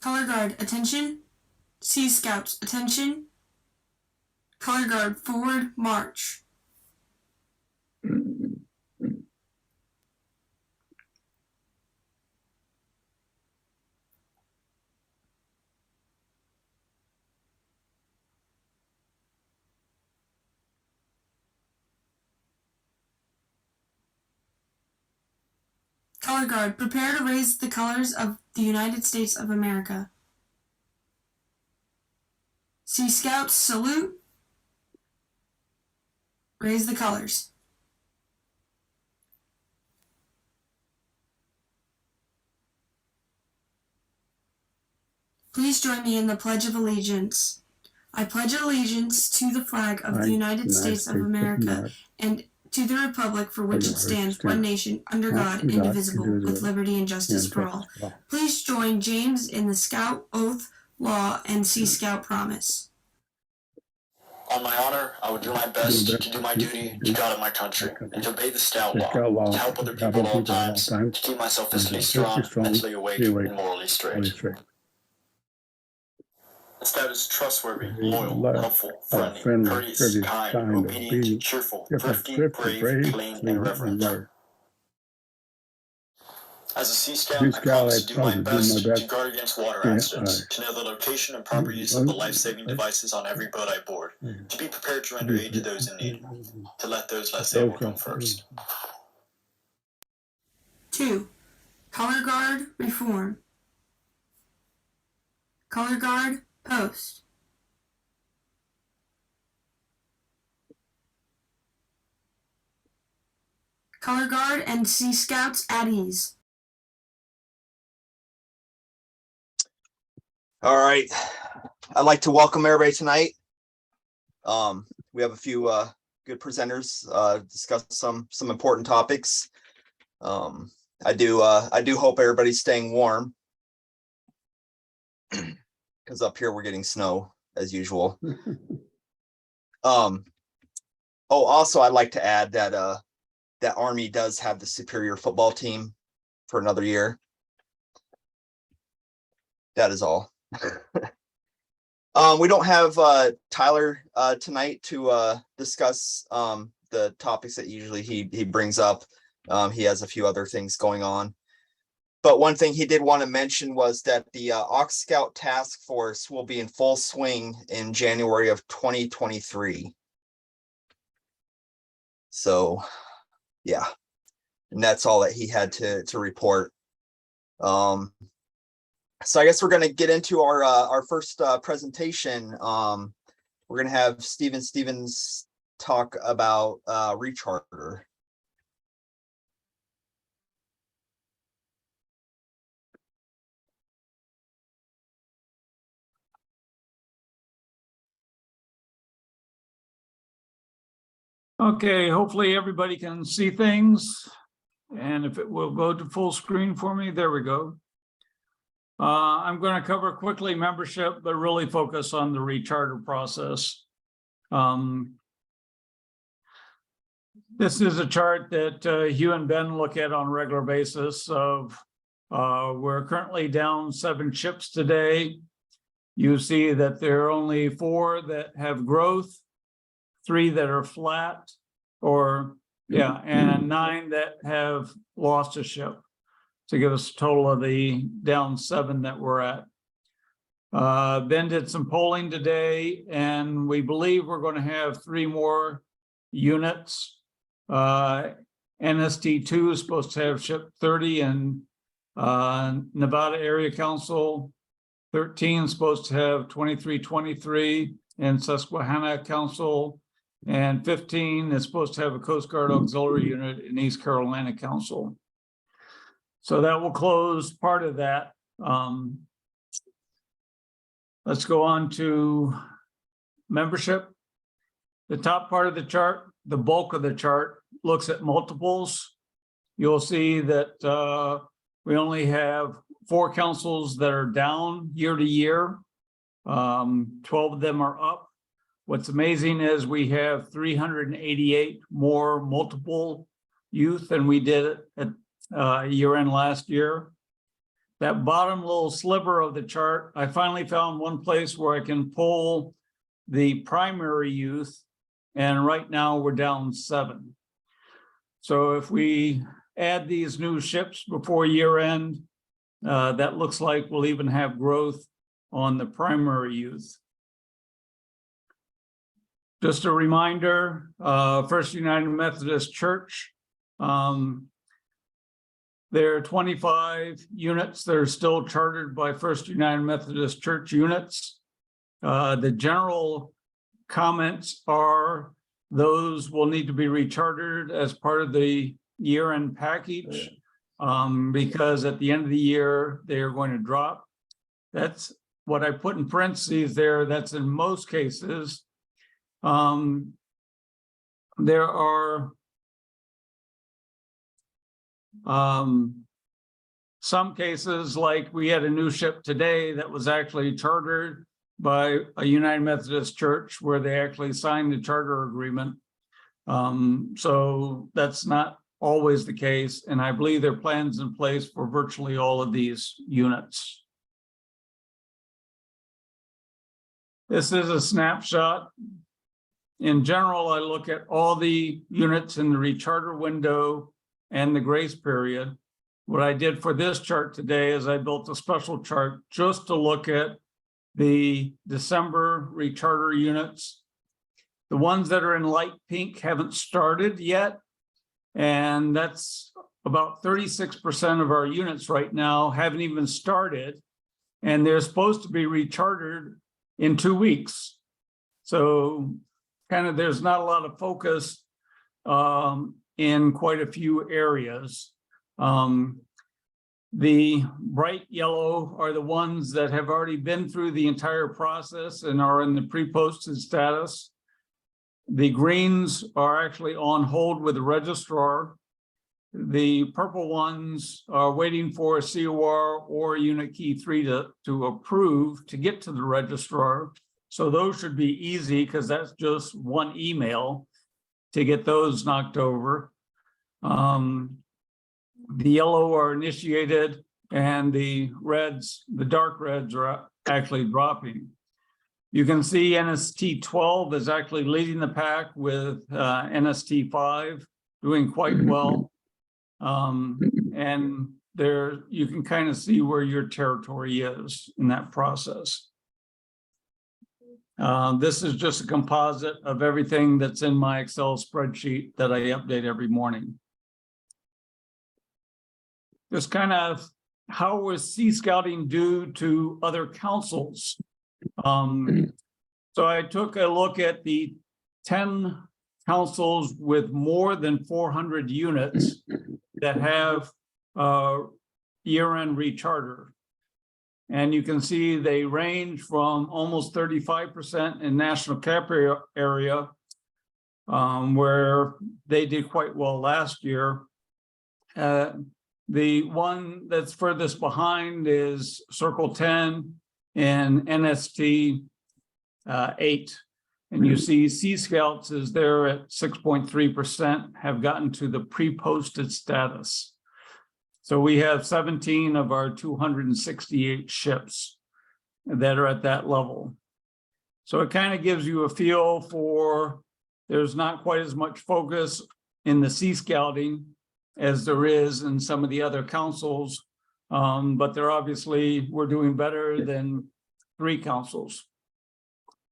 Color Guard, attention. Sea Scouts, attention. Color Guard, forward, march. Color Guard, prepare to raise the colors of the United States of America. Sea Scouts, salute. Raise the colors. Please join me in the Pledge of Allegiance. I pledge allegiance to the flag of the United States of America and to the republic for which it stands, one nation, under God, indivisible, with liberty and justice for all. Please join James in the Scout Oath, Law, and Sea Scout Promise. On my honor, I will do my best to do my duty to God and my country, and to obey the Scout Law, to help other people at all times, to keep myself physically strong, mentally awake, and morally straight. The Scout is trustworthy, loyal, helpful, friendly, courteous, kind, obedient, cheerful, thrifty, brave, clean, and reverent. As a Sea Scout, I promise to do my best to guard against water accidents, to know the location and proper use of the life-saving devices on every boat I board, to be prepared to render aid to those in need, to let those less able come first. 2. Color Guard, reform. Color Guard, post. Color Guard and Sea Scouts at ease. All right, I'd like to welcome everybody tonight. We have a few good presenters discuss some important topics. I do hope everybody's staying warm, because up here we're getting snow as usual. Also, I'd like to add that that Army does have the superior football team for another year. That is all. We don't have Tyler tonight to discuss the topics that usually he brings up. He has a few other things going on. But one thing he did want to mention was that the Aux Scout Task Force will be in full swing in January of 2023. So, yeah, and that's all that he had to report. So I guess we're going to get into our first presentation. We're going to have Steven Stevens talk about recharter. Okay, hopefully everybody can see things, and if it will go to full screen for me, there we go. I'm going to cover quickly membership, but really focus on the recharter process. This is a chart that Hugh and Ben look at on a regular basis of we're currently down 7 ships today. You see that there are only 4 that have growth, 3 that are flat, and 9 that have lost a ship, to give us a total of the down 7 that we're at. Ben did some polling today, and we believe we're going to have 3 more units. NST2 is supposed to have ship 30, and Nevada Area Council 13 is supposed to have 2323, and Susquehanna Council and 15 is supposed to have a Coast Guard auxiliary unit in East Carolina Council. So that will close part of that. Let's go on to membership. The top part of the chart, the bulk of the chart, looks at multiples. You'll see that we only have 4 councils that are down year to year. 12 of them are up. What's amazing is we have 388 more multiple youth than we did at year end last year. that bottom little sliver of the chart, I finally found one place where I can pull the primary youth, and right now we're down 7. So if we add these new ships before year end, that looks like we'll even have growth on the primary youth. Just a reminder, First United Methodist Church, there are 25 units that are still chartered by First United Methodist Church units. The general comments are those will need to be rechartered as part of the year-end package, because at the end of the year, they are going to drop. That's what I put in parentheses there. That's in most cases. There are some cases, like we had a new ship today that was actually chartered by a United Methodist Church where they actually signed the charter agreement. So that's not always the case. And I believe there are plans in place for virtually all of these units. This is a snapshot. In general, I look at all the units in the recharter window and the grace period. What I did for this chart today is I built a special chart just to look at the December recharter units. The ones that are in light pink haven't started yet, and that's about 36% of our units right now haven't even started, and they're supposed to be rechartered in 2 weeks. So kind of there's not a lot of focus in quite a few areas. The bright yellow are the ones that have already been through the entire process and are in the pre-posted status. The greens are actually on hold with the registrar. The purple ones are waiting for a COR or Unit Key 3 to approve to get to the registrar. So those should be easy because that's just one email to get those knocked over. The yellow are initiated and the reds, the dark reds are actually dropping. You can see NST 12 is actually leading the pack with NST 5 doing quite well. And there you can kind of see where your territory is in that process. This is just a composite of everything that's in my Excel spreadsheet that I update every morning. Just kind of how was Sea Scouting due to other councils? So I took a look at the 10 councils with more than 400 units that have year-end recharter. And you can see they range from almost 35% in national cap area, where they did quite well last year. The one that's furthest behind is Circle 10 and NST 8. And you see Sea Scouts is there at 6.3%, have gotten to the pre-posted status. So we have 17 of our 268 ships that are at that level. So it kind of gives you a feel for there's not quite as much focus in the Sea Scouting as there is in some of the other councils, but they're obviously, we're doing better than 3 councils.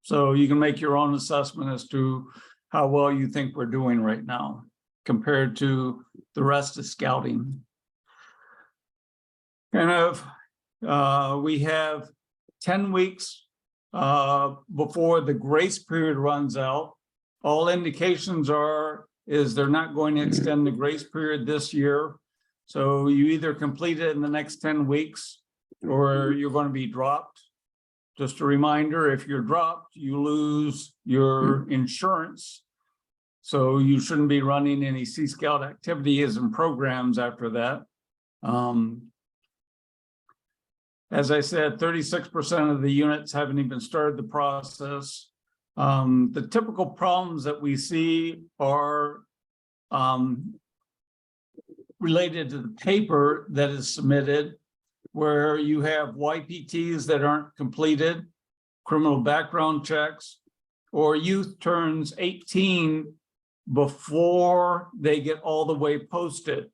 So you can make your own assessment as to how well you think we're doing right now compared to the rest of scouting. Kind of, we have 10 weeks before the grace period runs out. All indications is they're not going to extend the grace period this year. So you either complete it in the next 10 weeks or you're going to be dropped. Just a reminder, if you're dropped, you lose your insurance. So you shouldn't be running any Sea Scout activities and programs after that. As I said, 36% of the units haven't even started the process. The typical problems that we see are related to the paper that is submitted. where you have YPTs that aren't completed, criminal background checks, or youth turns 18 before they get all the way posted.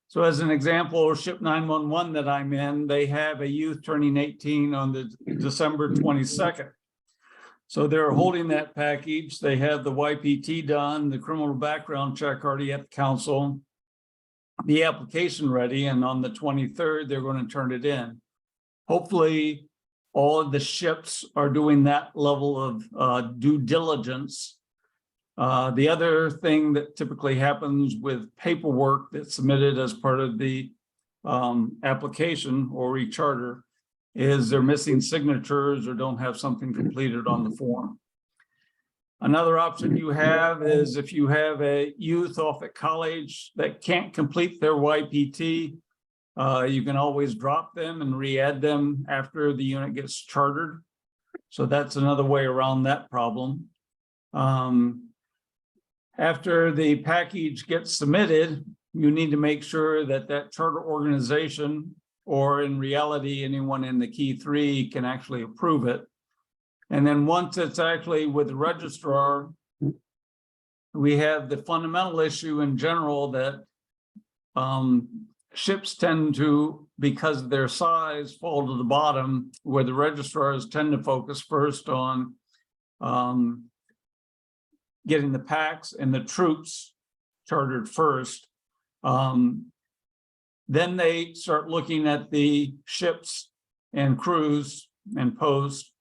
So as an example, Ship 911 that I'm in, they have a youth turning 18 on the December 22nd. So they're holding that package. They have the YPT done, the criminal background check already at the council, the application ready, and on the 23rd, they're going to turn it in. Hopefully, all of the ships are doing that level of due diligence. The other thing that typically happens with paperwork that's submitted as part of the application or recharter is they're missing signatures or don't have something completed on the form. Another option you have is if you have a youth off at college that can't complete their YPT, you can always drop them and re-add them after the unit gets chartered. So that's another way around that problem. After the package gets submitted, you need to make sure that that charter organization, or in reality, anyone in the key 3 can actually approve it. And then once it's actually with the registrar, we have the fundamental issue in general that ships tend to, because of their size, fall to the bottom, where the registrars tend to focus first on getting the packs and the troops chartered first. Then they start looking at the ships and crews and posts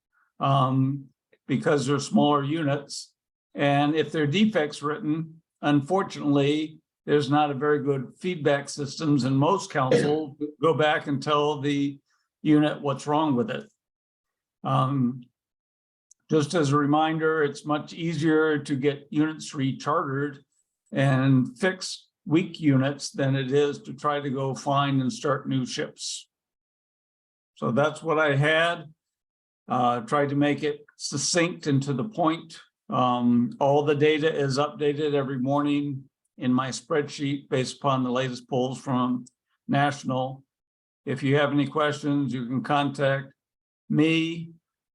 because they're smaller units. And if there are defects written, unfortunately, there's not a very good feedback systems, and most council go back and tell the unit what's wrong with it. Just as a reminder, it's much easier to get units rechartered and fix weak units than it is to try to go find and start new ships. So that's what I had. Tried to make it succinct and to the point. All the data is updated every morning in my spreadsheet based upon the latest polls from national. If you have any questions, you can contact me.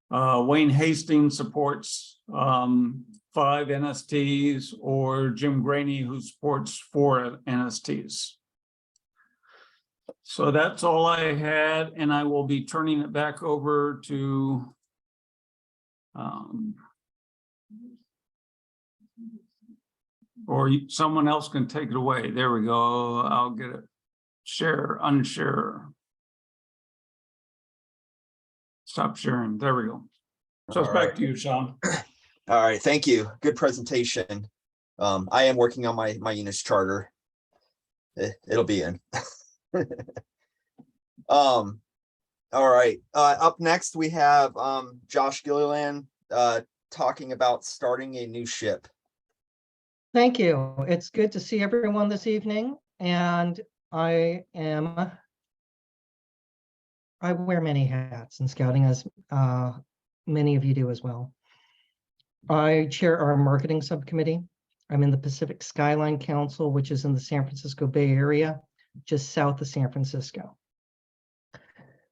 Wayne Hastings supports 5 NSTs, or Jim Graney, who supports 4 NSTs. So that's all I had, and I will be turning it back over to or someone else can take it away. There we go. I'll get it. Share, unshare. Stop sharing. There we go. So it's back to you, Sean. All right, thank you. Good presentation. I am working on my unit's charter. It'll be in. All right. Up next we have Josh Gilliland talking about starting a new ship. Thank you. It's good to see everyone this evening, and I wear many hats in scouting, as many of you do as well. I chair our marketing subcommittee. I'm in the Pacific Skyline Council, which is in the San Francisco Bay Area, just south of San Francisco.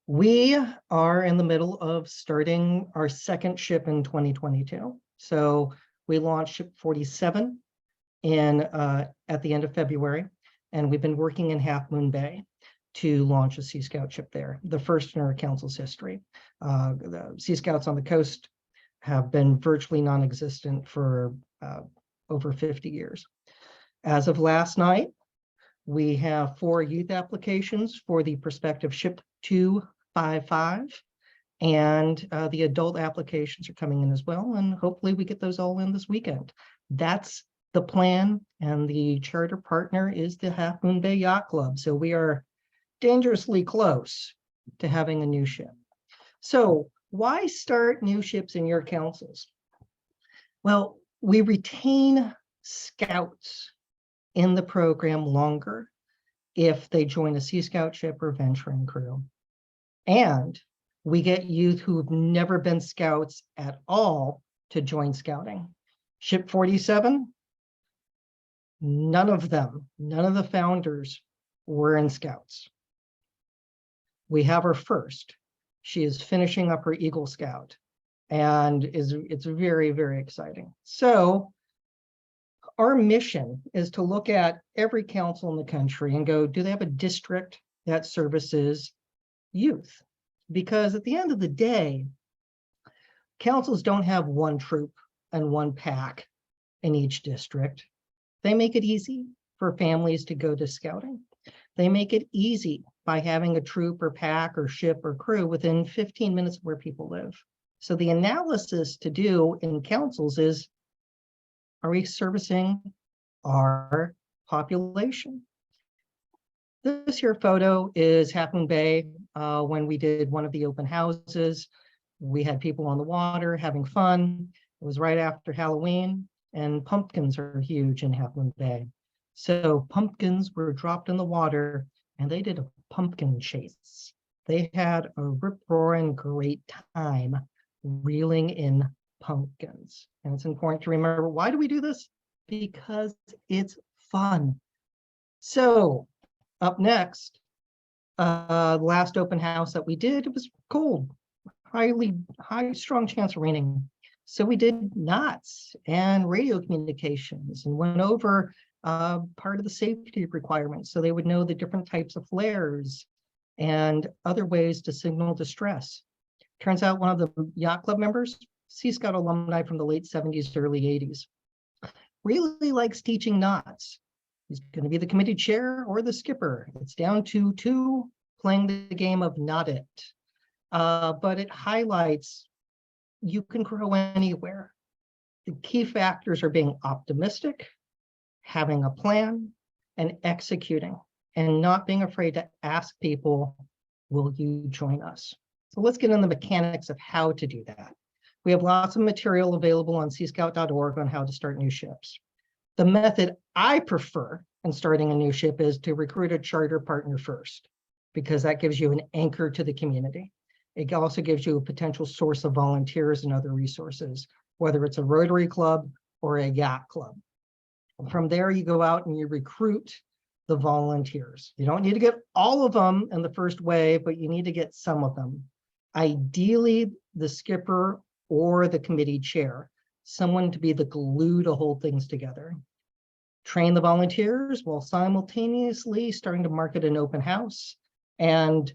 We are in the middle of starting our second ship in 2022. So we launched ship 47 at the end of February, and we've been working in Half Moon Bay to launch a Sea Scout ship there, the first in our council's history. The Sea Scouts on the coast have been virtually non-existent for over 50 years. As of last night, we have 4 youth applications for the prospective ship 255, and the adult applications are coming in as well, and hopefully we get those all in this weekend. That's the plan, and the charter partner is the Half Moon Bay Yacht Club, so we are dangerously close to having a new ship. So why start new ships in your councils? Well, we retain scouts in the program longer if they join a Sea Scout ship or venturing crew. And we get youth who've never been scouts at all to join scouting. Ship 47, none of the founders were in scouts. we have her first. She is finishing up her Eagle Scout, and it's very, very exciting. So our mission is to look at every council in the country and go, do they have a district that services youth? Because at the end of the day, councils don't have one troop and one pack in each district. They make it easy for families to go to scouting. They make it easy by having a troop or pack or ship or crew within 15 minutes of where people live. So the analysis to do in councils is, are we servicing our population? This here photo is Half Moon Bay when we did one of the open houses. We had people on the water having fun. It was right after Halloween, and pumpkins are huge in Half Moon Bay. So pumpkins were dropped in the water and they did a pumpkin chase. They had a rip-roaring great time reeling in pumpkins. And it's important to remember, why do we do this? Because it's fun. So up next, the last open house that we did, it was cold, high strong chance of raining. So we did knots and radio communications and went over part of the safety requirements, so they would know the different types of flares and other ways to signal distress. Turns out one of the yacht club members, Sea Scout alumni from the late 70s, early 80s, really likes teaching knots. He's going to be the committee chair or the skipper. It's down to two playing the game of knot it. But it highlights you can grow anywhere. The key factors are being optimistic, having a plan, and executing, and not being afraid to ask people, will you join us? So let's get into the mechanics of how to do that. We have lots of material available on seascout.org on how to start new ships. The method I prefer in starting a new ship is to recruit a charter partner first, because that gives you an anchor to the community. It also gives you a potential source of volunteers and other resources, whether it's a Rotary Club or a yacht club. From there, you go out and you recruit the volunteers. You don't need to get all of them in the first wave, but you need to get some of them. Ideally, the skipper or the committee chair, someone to be the glue to hold things together. Train the volunteers while simultaneously starting to market an open house. And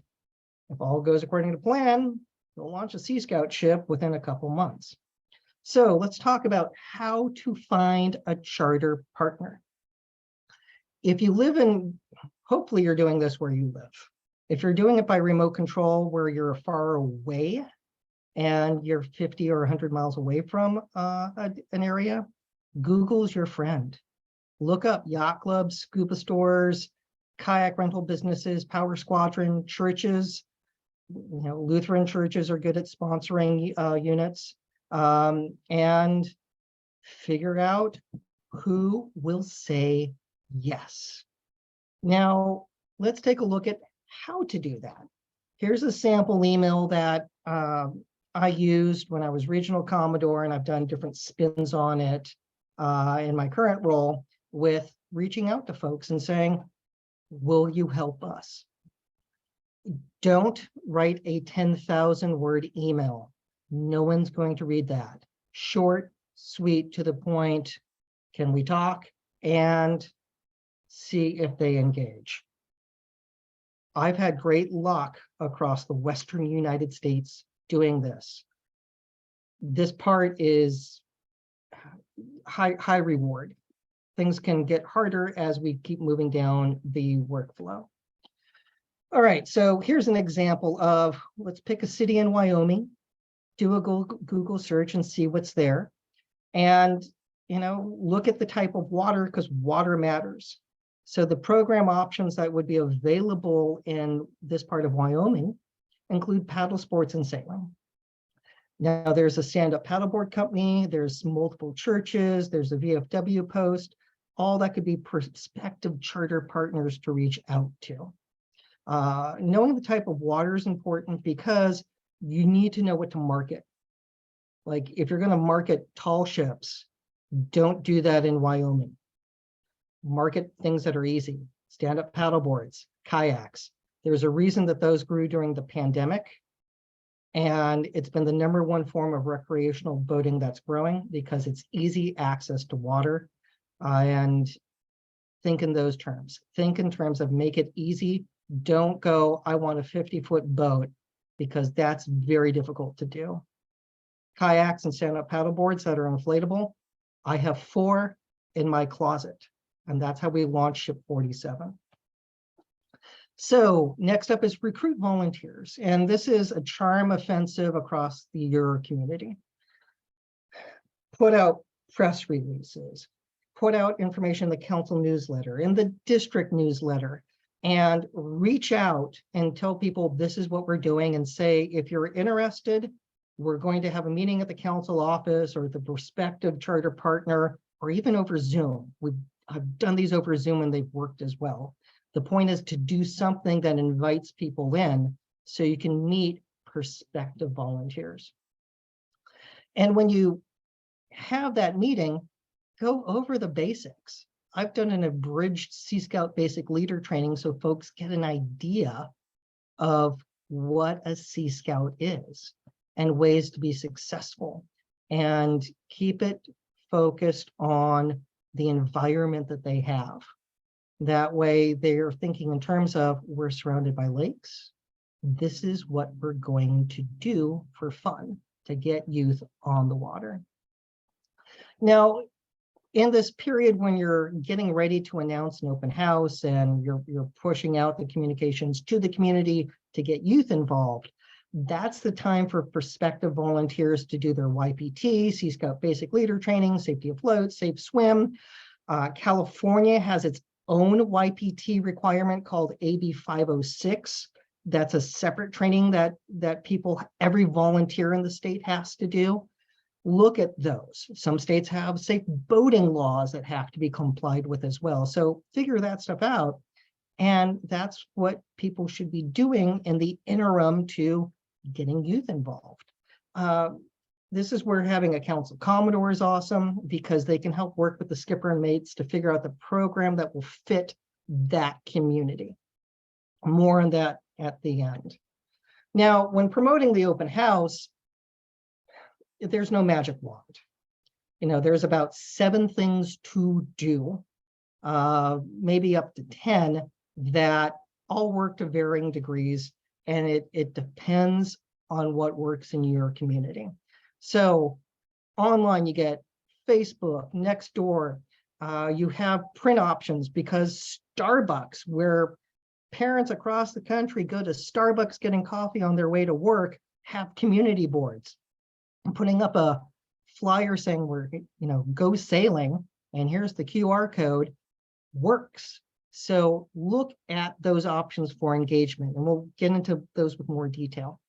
if all goes according to plan, you'll launch a Sea Scout ship within a couple months. So let's talk about how to find a charter partner. If you live in, hopefully you're doing this where you live. If you're doing it by remote control where you're far away and you're 50 or 100 miles away from an area, Google's your friend. Look up yacht clubs, scuba stores, kayak rental businesses, power squadron, churches. You know, Lutheran churches are good at sponsoring units. And figure out who will say yes. Now, let's take a look at how to do that. Here's a sample email that I used when I was Regional Commodore, and I've done different spins on it in my current role with reaching out to folks and saying, will you help us? Don't write a 10,000 word email. No one's going to read that. Short, sweet, to the point. Can we talk? And see if they engage. I've had great luck across the Western United States doing this. This part is high reward. Things can get harder as we keep moving down the workflow. All right, so here's an example of, let's pick a city in Wyoming. Do a Google search and see what's there. And, you know, look at the type of water, because water matters. So the program options that would be available in this part of Wyoming include paddle sports and sailing. Now there's a stand-up paddleboard company, there's multiple churches, there's a VFW post, all that could be prospective charter partners to reach out to. Knowing the type of water is important because you need to know what to market. Like if you're going to market tall ships, don't do that in Wyoming. Market things that are easy, stand-up paddle boards, kayaks, There's a reason that those grew during the pandemic. And it's been the #1 form of recreational boating that's growing because it's easy access to water. And think in those terms. Think in terms of make it easy. Don't go, I want a 50-foot boat, because that's very difficult to do. Kayaks and stand-up paddleboards that are inflatable. I have 4 in my closet, and that's how we launched Ship 47. So next up is recruit volunteers, and this is a charm offensive across your community. Put out press releases, put out information in the council newsletter, in the district newsletter, and reach out and tell people this is what we're doing, and say, if you're interested, we're going to have a meeting at the council office or the prospective charter partner, or even over Zoom. I've done these over Zoom and they've worked as well. The point is to do something that invites people in so you can meet prospective volunteers. And when you have that meeting, go over the basics. I've done an abridged Sea Scout basic leader training so folks get an idea of what a Sea Scout is and ways to be successful, and keep it focused on the environment that they have. That way they're thinking in terms of, we're surrounded by lakes. This is what we're going to do for fun to get youth on the water. Now, in this period when you're getting ready to announce an open house and you're pushing out the communications to the community to get youth involved, that's the time for prospective volunteers to do their YPT, Sea Scout basic leader training, safety afloat, safe swim. California has its own YPT requirement called AB 506. That's a separate training that every volunteer in the state has to do. Look at those. Some states have safe boating laws that have to be complied with as well. So figure that stuff out. And that's what people should be doing in the interim to getting youth involved. This is where having a council commodore is awesome, because they can help work with the skipper and mates to figure out the program that will fit that community. More on that at the end. Now, when promoting the open house, there's no magic wand. You know, there's about 7 things to do, maybe up to 10, that all work to varying degrees, and it depends on what works in your community. So online, you get Facebook, Nextdoor, you have print options, because Starbucks, where parents across the country go to Starbucks getting coffee on their way to work, have community boards. I'm putting up a flyer saying go sailing, and here's the QR code, works. So look at those options for engagement, and we'll get into those with more detail.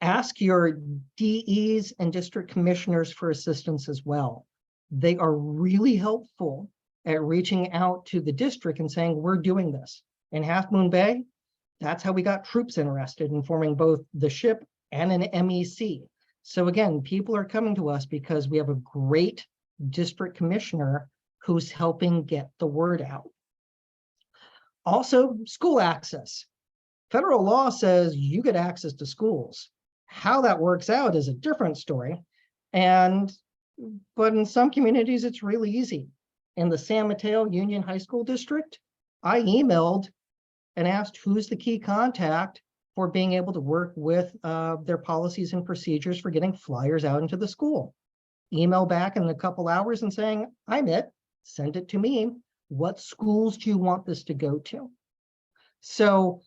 Ask your DEs and district commissioners for assistance as well. They are really helpful at reaching out to the district and saying, we're doing this. In Half Moon Bay, that's how we got troops interested in forming both the ship and an MEC. So again, people are coming to us because we have a great district commissioner who's helping get the word out. Also, school access. Federal law says you get access to schools. How that works out is a different story. But in some communities, it's really easy. In the San Mateo Union High School District, I emailed and asked who's the key contact for being able to work with their policies and procedures for getting flyers out into the school. Email back in a couple hours and saying, I'm it, send it to me. What schools do you want this to go to? So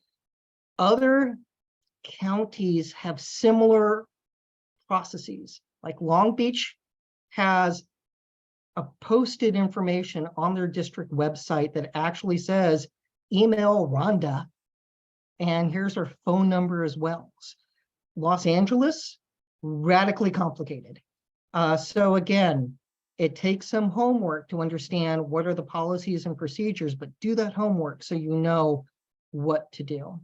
other counties have similar processes. Like Long Beach has a posted information on their district website that actually says, email Rhonda, and here's her phone number as well. Los Angeles, radically complicated. So again, it takes some homework to understand what are the policies and procedures, but do that homework so you know what to do.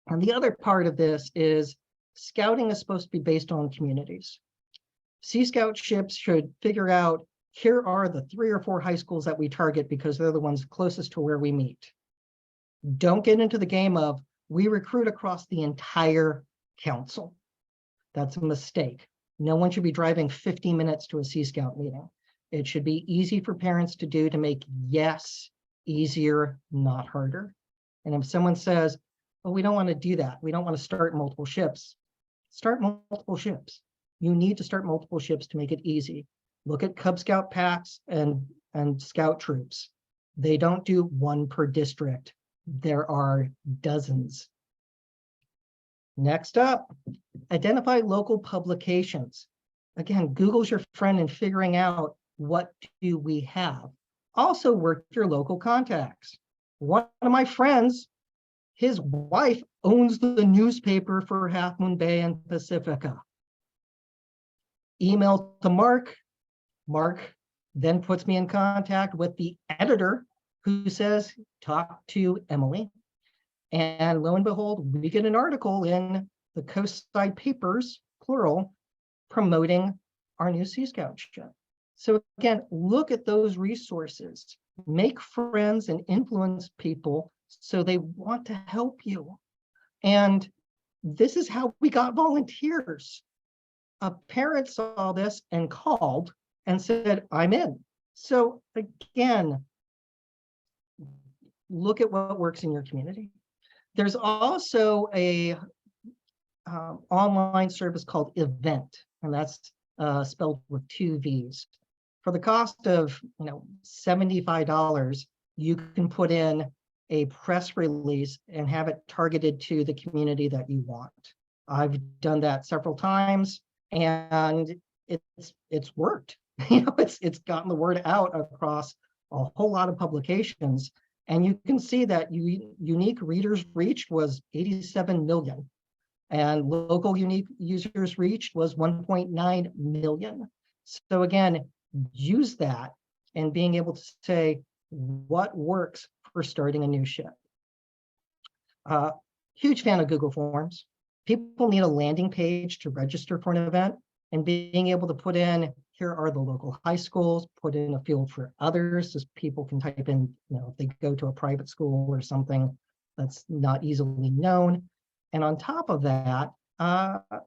And the other part of this is scouting is supposed to be based on communities. Sea Scout ships should figure out, here are the 3 or 4 high schools that we target because they're the ones closest to where we meet. Don't get into the game of we recruit across the entire council. That's a mistake. No one should be driving 50 minutes to a Sea Scout meeting. It should be easy for parents to do to make yes easier, not harder. And if someone says, well, we don't want to do that, we don't want to start multiple ships, start multiple ships. You need to start multiple ships to make it easy. Look at Cub Scout packs and Scout troops. They don't do one per district. There are dozens. Next up, identify local publications. Again, Google's your friend in figuring out what do we have. Also work your local contacts. One of my friends, his wife owns the newspaper for Half Moon Bay and Pacifica. Email to Mark. Mark then puts me in contact with the editor who says, talk to Emily. And lo and behold, we get an article in the Coastside Papers, plural, promoting our new Sea Scout ship. So again, look at those resources, make friends and influence people so they want to help you. And this is how we got volunteers. A parent saw this and called and said, I'm in. So again, look at what works in your community. There's also a online service called Event, and that's spelled with 2 V's. For the cost of $75, you can put in a press release and have it targeted to the community that you want. I've done that several times, and it's worked. It's gotten the word out across a whole lot of publications. And you can see that unique readers reached was 87 million. And local unique users reached was 1.9 million. So again, use that and being able to say what works for starting a new ship. Huge fan of Google Forms. People need a landing page to register for an event, and being able to put in, here are the local high schools, put in a field for others, as people can type in, if they go to a private school or something that's not easily known. And on top of that,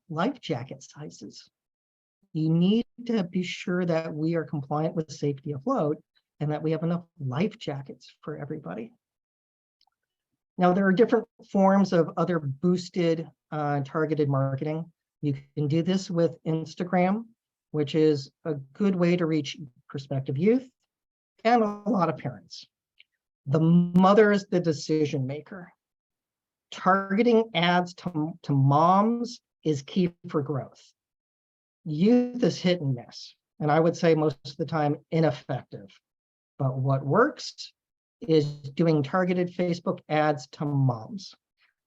life jacket sizes. You need to be sure that we are compliant with safety afloat and that we have enough life jackets for everybody. Now, there are different forms of other boosted targeted marketing. You can do this with Instagram, which is a good way to reach prospective youth and a lot of parents. The mother is the decision maker. Targeting ads to moms is key for growth. Youth is hit and miss, and I would say most of the time ineffective. But what works is doing targeted Facebook ads to moms.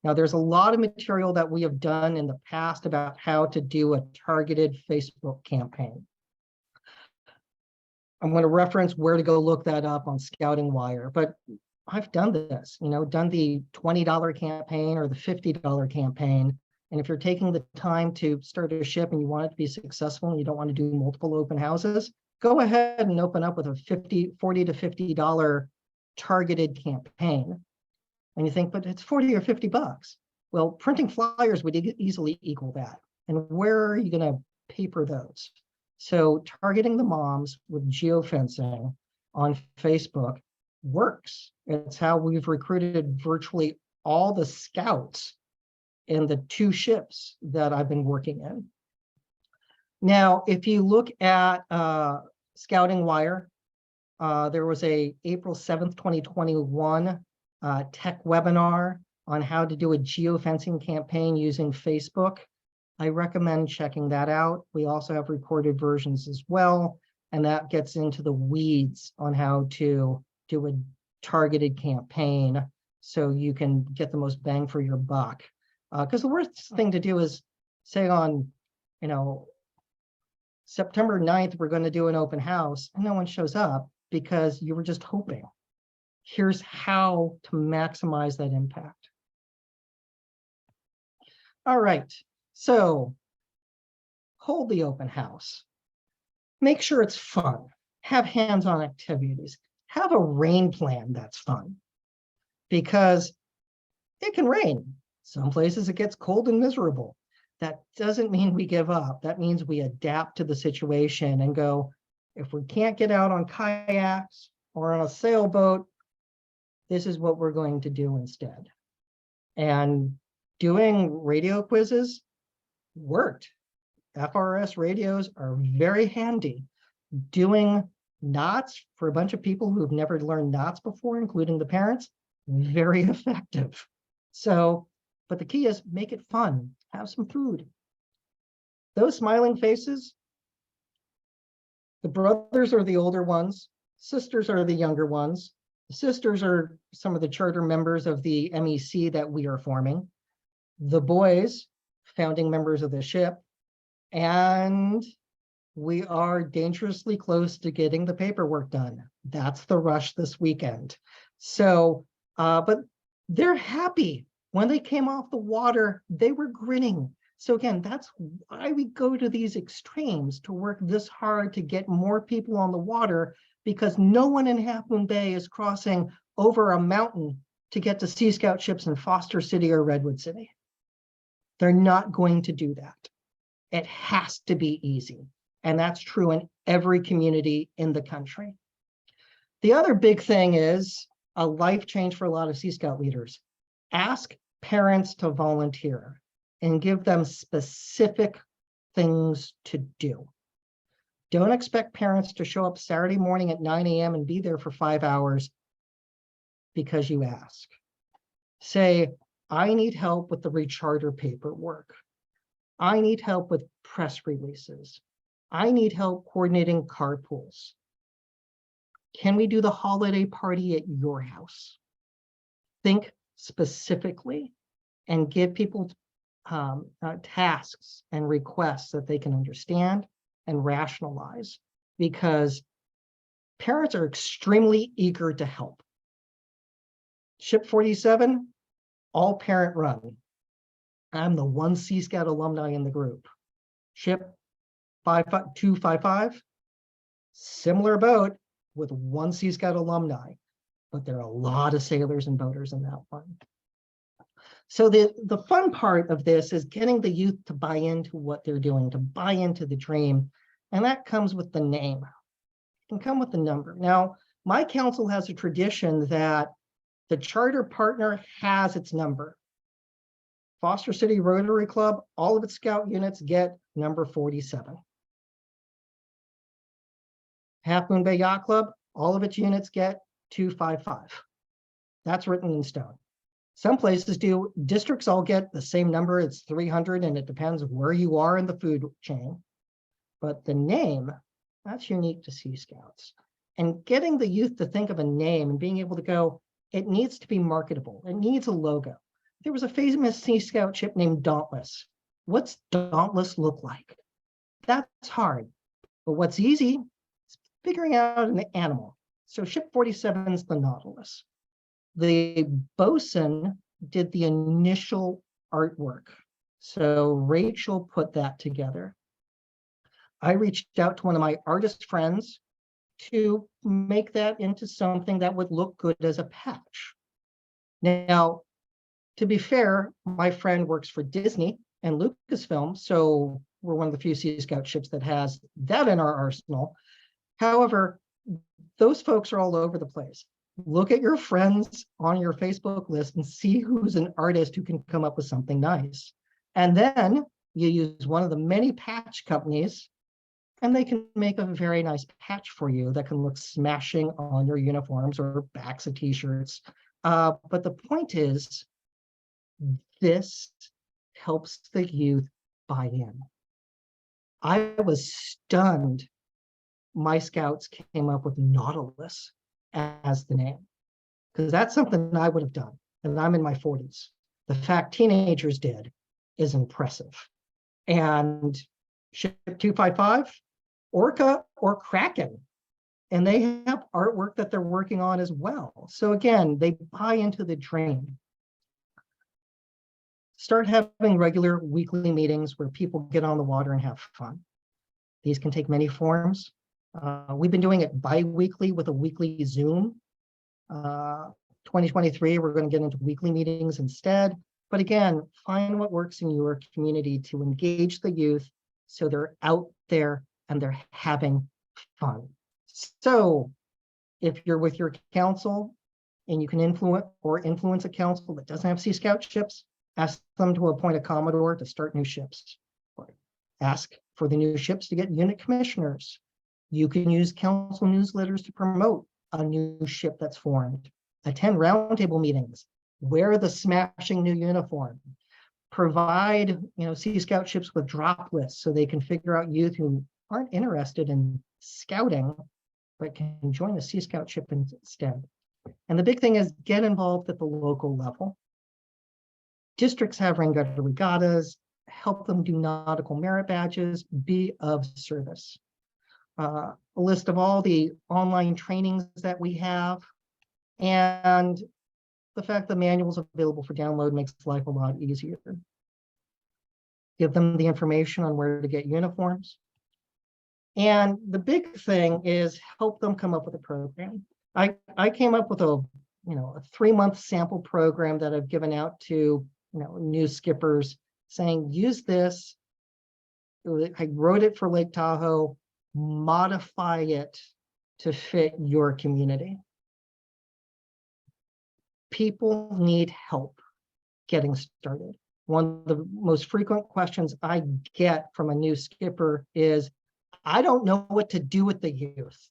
Now, there's a lot of material that we have done in the past about how to do a targeted Facebook campaign. I'm going to reference where to go look that up on Scouting Wire, but I've done this, done the $20 campaign or the $50 campaign. And if you're taking the time to start a ship and you want it to be successful and you don't want to do multiple open houses, go ahead and open up with a $40 to $50 targeted campaign. And you think, but it's 40 or 50 bucks. Well, printing flyers would easily equal that. And where are you going to paper those? So targeting the moms with geofencing on Facebook works. It's how we've recruited virtually all the scouts in the 2 ships that I've been working in. Now, if you look at Scouting Wire, there was a April 7th, 2021 tech webinar on how to do a geofencing campaign using Facebook. I recommend checking that out. We also have recorded versions as well, and that gets into the weeds on how to do a targeted campaign so you can get the most bang for your buck. Because the worst thing to do is say on, September 9th, we're going to do an open house and no one shows up because you were just hoping. Here's how to maximize that impact. All right, so hold the open house. Make sure it's fun. Have hands-on activities. Have a rain plan that's fun. Because it can rain. Some places it gets cold and miserable. That doesn't mean we give up. That means we adapt to the situation and go, if we can't get out on kayaks or on a sailboat, this is what we're going to do instead. And doing radio quizzes worked. FRS radios are very handy. Doing knots for a bunch of people who've never learned knots before, including the parents, very effective. So, but the key is make it fun, have some food. Those smiling faces, the brothers are the older ones, sisters are the younger ones. The sisters are some of the charter members of the MEC that we are forming. The boys, founding members of the ship, and we are dangerously close to getting the paperwork done. That's the rush this weekend. So, but they're happy. When they came off the water, they were grinning. So again, that's why we go to these extremes to work this hard to get more people on the water, because no one in Half Moon Bay is crossing over a mountain to get to Sea Scout ships in Foster City or Redwood City. They're not going to do that. It has to be easy. And that's true in every community in the country. The other big thing is a life change for a lot of Sea Scout leaders. Ask parents to volunteer and give them specific things to do. Don't expect parents to show up Saturday morning at 9 a.m. and be there for 5 hours because you ask. Say, I need help with the recharter paperwork. I need help with press releases. I need help coordinating carpools. Can we do the holiday party at your house? Think specifically and give people tasks and requests that they can understand and rationalize, because parents are extremely eager to help. Ship 47, all parent run. I'm the one Sea Scout alumni in the group. Ship 255, similar boat with one Sea Scout alumni, but there are a lot of sailors and boaters in that one. So the fun part of this is getting the youth to buy into what they're doing, to buy into the dream, and that comes with the name. It can come with the number. Now, my council has a tradition that the charter partner has its number. Foster City Rotary Club, all of its scout units get number 47. Half Moon Bay Yacht Club, all of its units get 255. That's written in stone. Some places do. Districts all get the same number. It's 300, and it depends where you are in the food chain. But the name, that's unique to Sea Scouts. And getting the youth to think of a name and being able to go, it needs to be marketable. It needs a logo. There was a famous Sea Scout ship named Dauntless. What's Dauntless look like? That's hard. But what's easy is figuring out an animal. So ship 47 is the Nautilus. The bosun did the initial artwork. So Rachel put that together. I reached out to one of my artist friends to make that into something that would look good as a patch. Now, to be fair, my friend works for Disney and Lucasfilm, so we're one of the few Sea Scout ships that has that in our arsenal. However, those folks are all over the place. Look at your friends on your Facebook list and see who's an artist who can come up with something nice. And then you use one of the many patch companies, and they can make a very nice patch for you that can look smashing on your uniforms or backs of t-shirts. But the point is, this helps the youth buy in. I was stunned my scouts came up with Nautilus as the name, because that's something I would have done, and I'm in my 40s. The fact teenagers did is impressive. And ship 255, Orca or Kraken, and they have artwork that they're working on as well. So again, they buy into the dream. Start having regular weekly meetings where people get on the water and have fun. These can take many forms. We've been doing it bi-weekly with a weekly Zoom. 2023, we're going to get into weekly meetings instead. But again, find what works in your community to engage the youth so they're out there and they're having fun. So if you're with your council and you can influence a council that doesn't have Sea Scout ships, ask them to appoint a Commodore to start new ships. Or ask for the new ships to get unit commissioners. You can use council newsletters to promote a new ship that's formed. Attend roundtable meetings. Wear the smashing new uniform. Provide, Sea Scout ships with drop lists so they can figure out youth who aren't interested in scouting, but can join a Sea Scout ship instead. And the big thing is get involved at the local level. Districts have Rangetta regattas, help them do nautical merit badges, be of service. A list of all the online trainings that we have, and the fact the manual's available for download makes life a lot easier. Give them the information on where to get uniforms. And the big thing is help them come up with a program. I came up with a 3-month sample program that I've given out to new skippers saying, use this. I wrote it for Lake Tahoe, modify it to fit your community. People need help getting started. One of the most frequent questions I get from a new skipper is, I don't know what to do with the youth.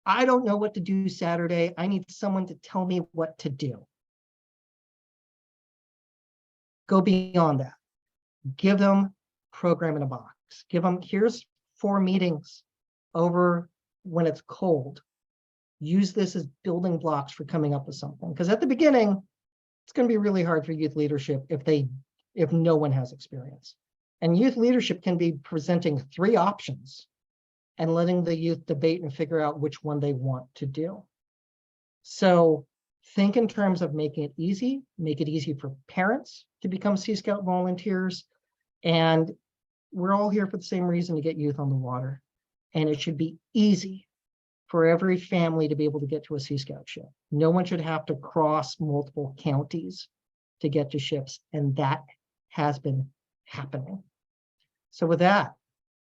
I don't know what to do Saturday. I need someone to tell me what to do. Go beyond that. Give them program in a box. Give them, here's 4 meetings over when it's cold. Use this as building blocks for coming up with something. Because at the beginning, it's going to be really hard for youth leadership if no one has experience. And youth leadership can be presenting 3 options and letting the youth debate and figure out which one they want to do. So think in terms of making it easy, make it easy for parents to become Sea Scout volunteers. And we're all here for the same reason, to get youth on the water. And it should be easy for every family to be able to get to a Sea Scout ship. No one should have to cross multiple counties to get to ships. And that has been happening. So with that,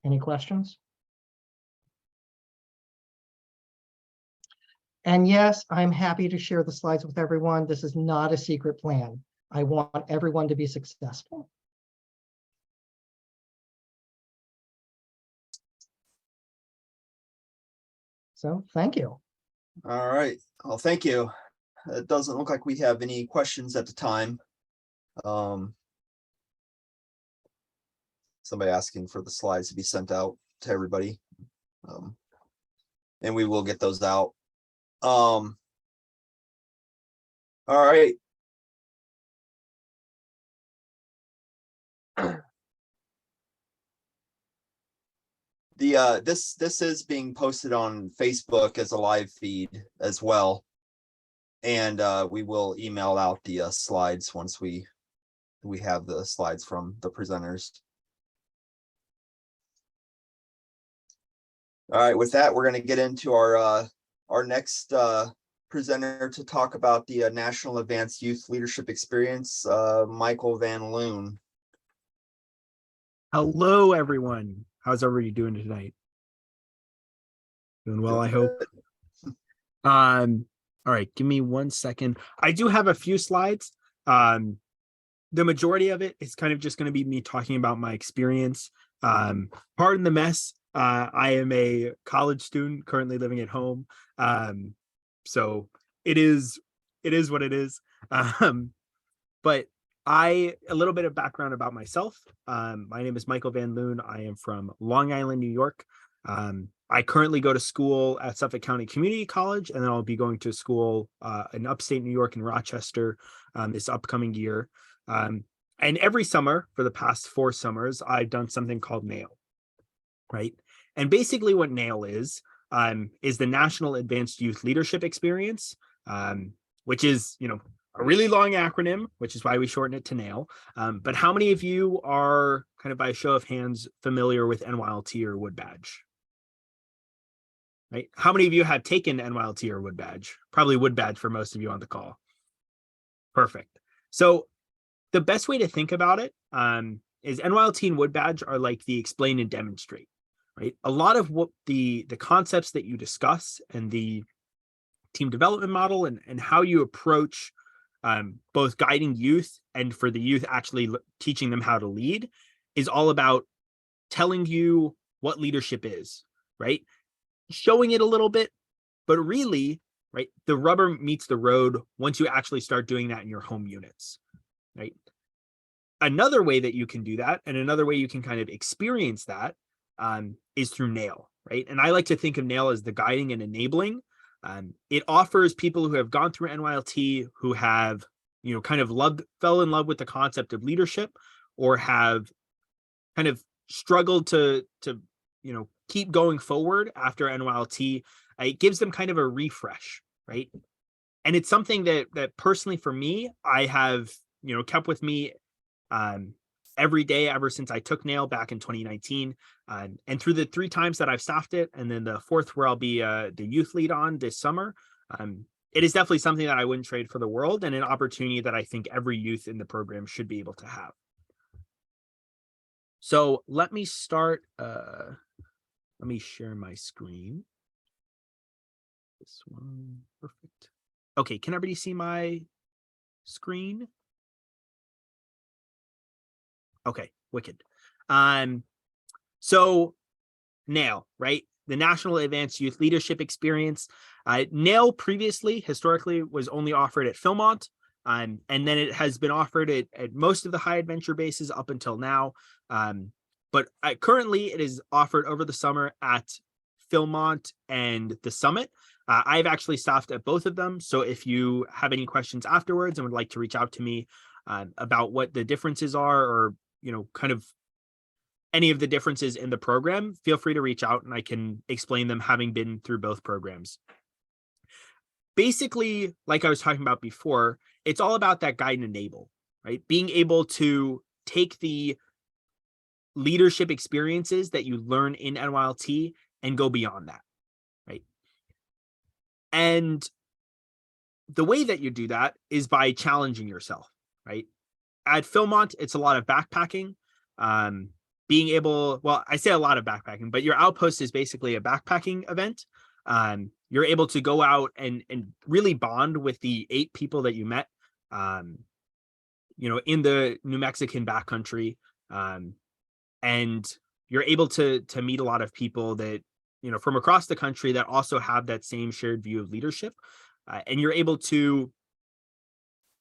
any questions? And yes, I'm happy to share the slides with everyone. This is not a secret plan. I want everyone to be successful. So thank you. All right. Well, thank you. It doesn't look like we have any questions at the time. Somebody asking for the slides to be sent out to everybody. And we will get those out. All right. This is being posted on Facebook as a live feed as well. And we will email out the slides once we have the slides from the presenters. All right, with that, we're going to get into our next presenter to talk about the National Advanced Youth Leadership Experience, Michael Van Loon. Hello, everyone. How's everybody doing tonight? Doing well, I hope. All right, give me 1 second. I do have a few slides. The majority of it is kind of just going to be me talking about my experience. Pardon the mess. I am a college student currently living at home. So it is what it is. But a little bit of background about myself. My name is Michael Van Loon. I am from Long Island, New York. I currently go to school at Suffolk County Community College, and then I'll be going to school in upstate New York in Rochester this upcoming year. And every summer for the past 4 summers, I've done something called NAIL, right? And basically what NAIL is the National Advanced Youth Leadership Experience, which is, a really long acronym, which is why we shorten it to NAIL. But how many of you are, kind of by a show of hands, familiar with NYLT or Wood Badge? right? How many of you have taken NYLT or Wood Badge? Probably Wood Badge for most of you on the call. Perfect. So the best way to think about it is NYLT and Wood Badge are like the explain and demonstrate, right? A lot of what the concepts that you discuss and the team development model and how you approach both guiding youth and for the youth actually teaching them how to lead is all about telling you what leadership is, right? Showing it a little bit, but really, right, the rubber meets the road once you actually start doing that in your home units, right? Another way that you can do that, and another way you can kind of experience that is through NAIL, right? And I like to think of NAIL as the guiding and enabling. It offers people who have gone through NYLT, who have, you know, kind of fell in love with the concept of leadership, or have kind of struggled to you know, keep going forward after NYLT. It gives them kind of a refresh, right? And it's something that personally for me, I have, you know, kept with me every day ever since I took NAIL back in 2019. And through the 3 times that I've staffed it, and then the 4th where I'll be the youth lead on this summer, it is definitely something that I wouldn't trade for the world, and an opportunity that I think every youth in the program should be able to have. So let me start, let me share my screen. This one, perfect. Okay, can everybody see my screen? Okay, wicked. So NAIL, right? The National Advanced Youth Leadership Experience. NAIL previously, historically, was only offered at Philmont, and then it has been offered at most of the high adventure bases up until now. But currently, it is offered over the summer at Philmont and the Summit. I've actually staffed at both of them. So if you have any questions afterwards and would like to reach out to me about what the differences are, or, you know, kind of any of the differences in the program, feel free to reach out and I can explain them, having been through both programs. Basically, like I was talking about before, it's all about that guide and enable, right? Being able to take the leadership experiences that you learn in NYLT and go beyond that, right? And the way that you do that is by challenging yourself, right? At Philmont, it's a lot of backpacking. Being able, well, I say a lot of backpacking, but your outpost is basically a backpacking event. You're able to go out and really bond with the 8 people that you met, you know, in the New Mexican backcountry. And you're able to meet a lot of people that, you know, from across the country that also have that same shared view of leadership. And you're able to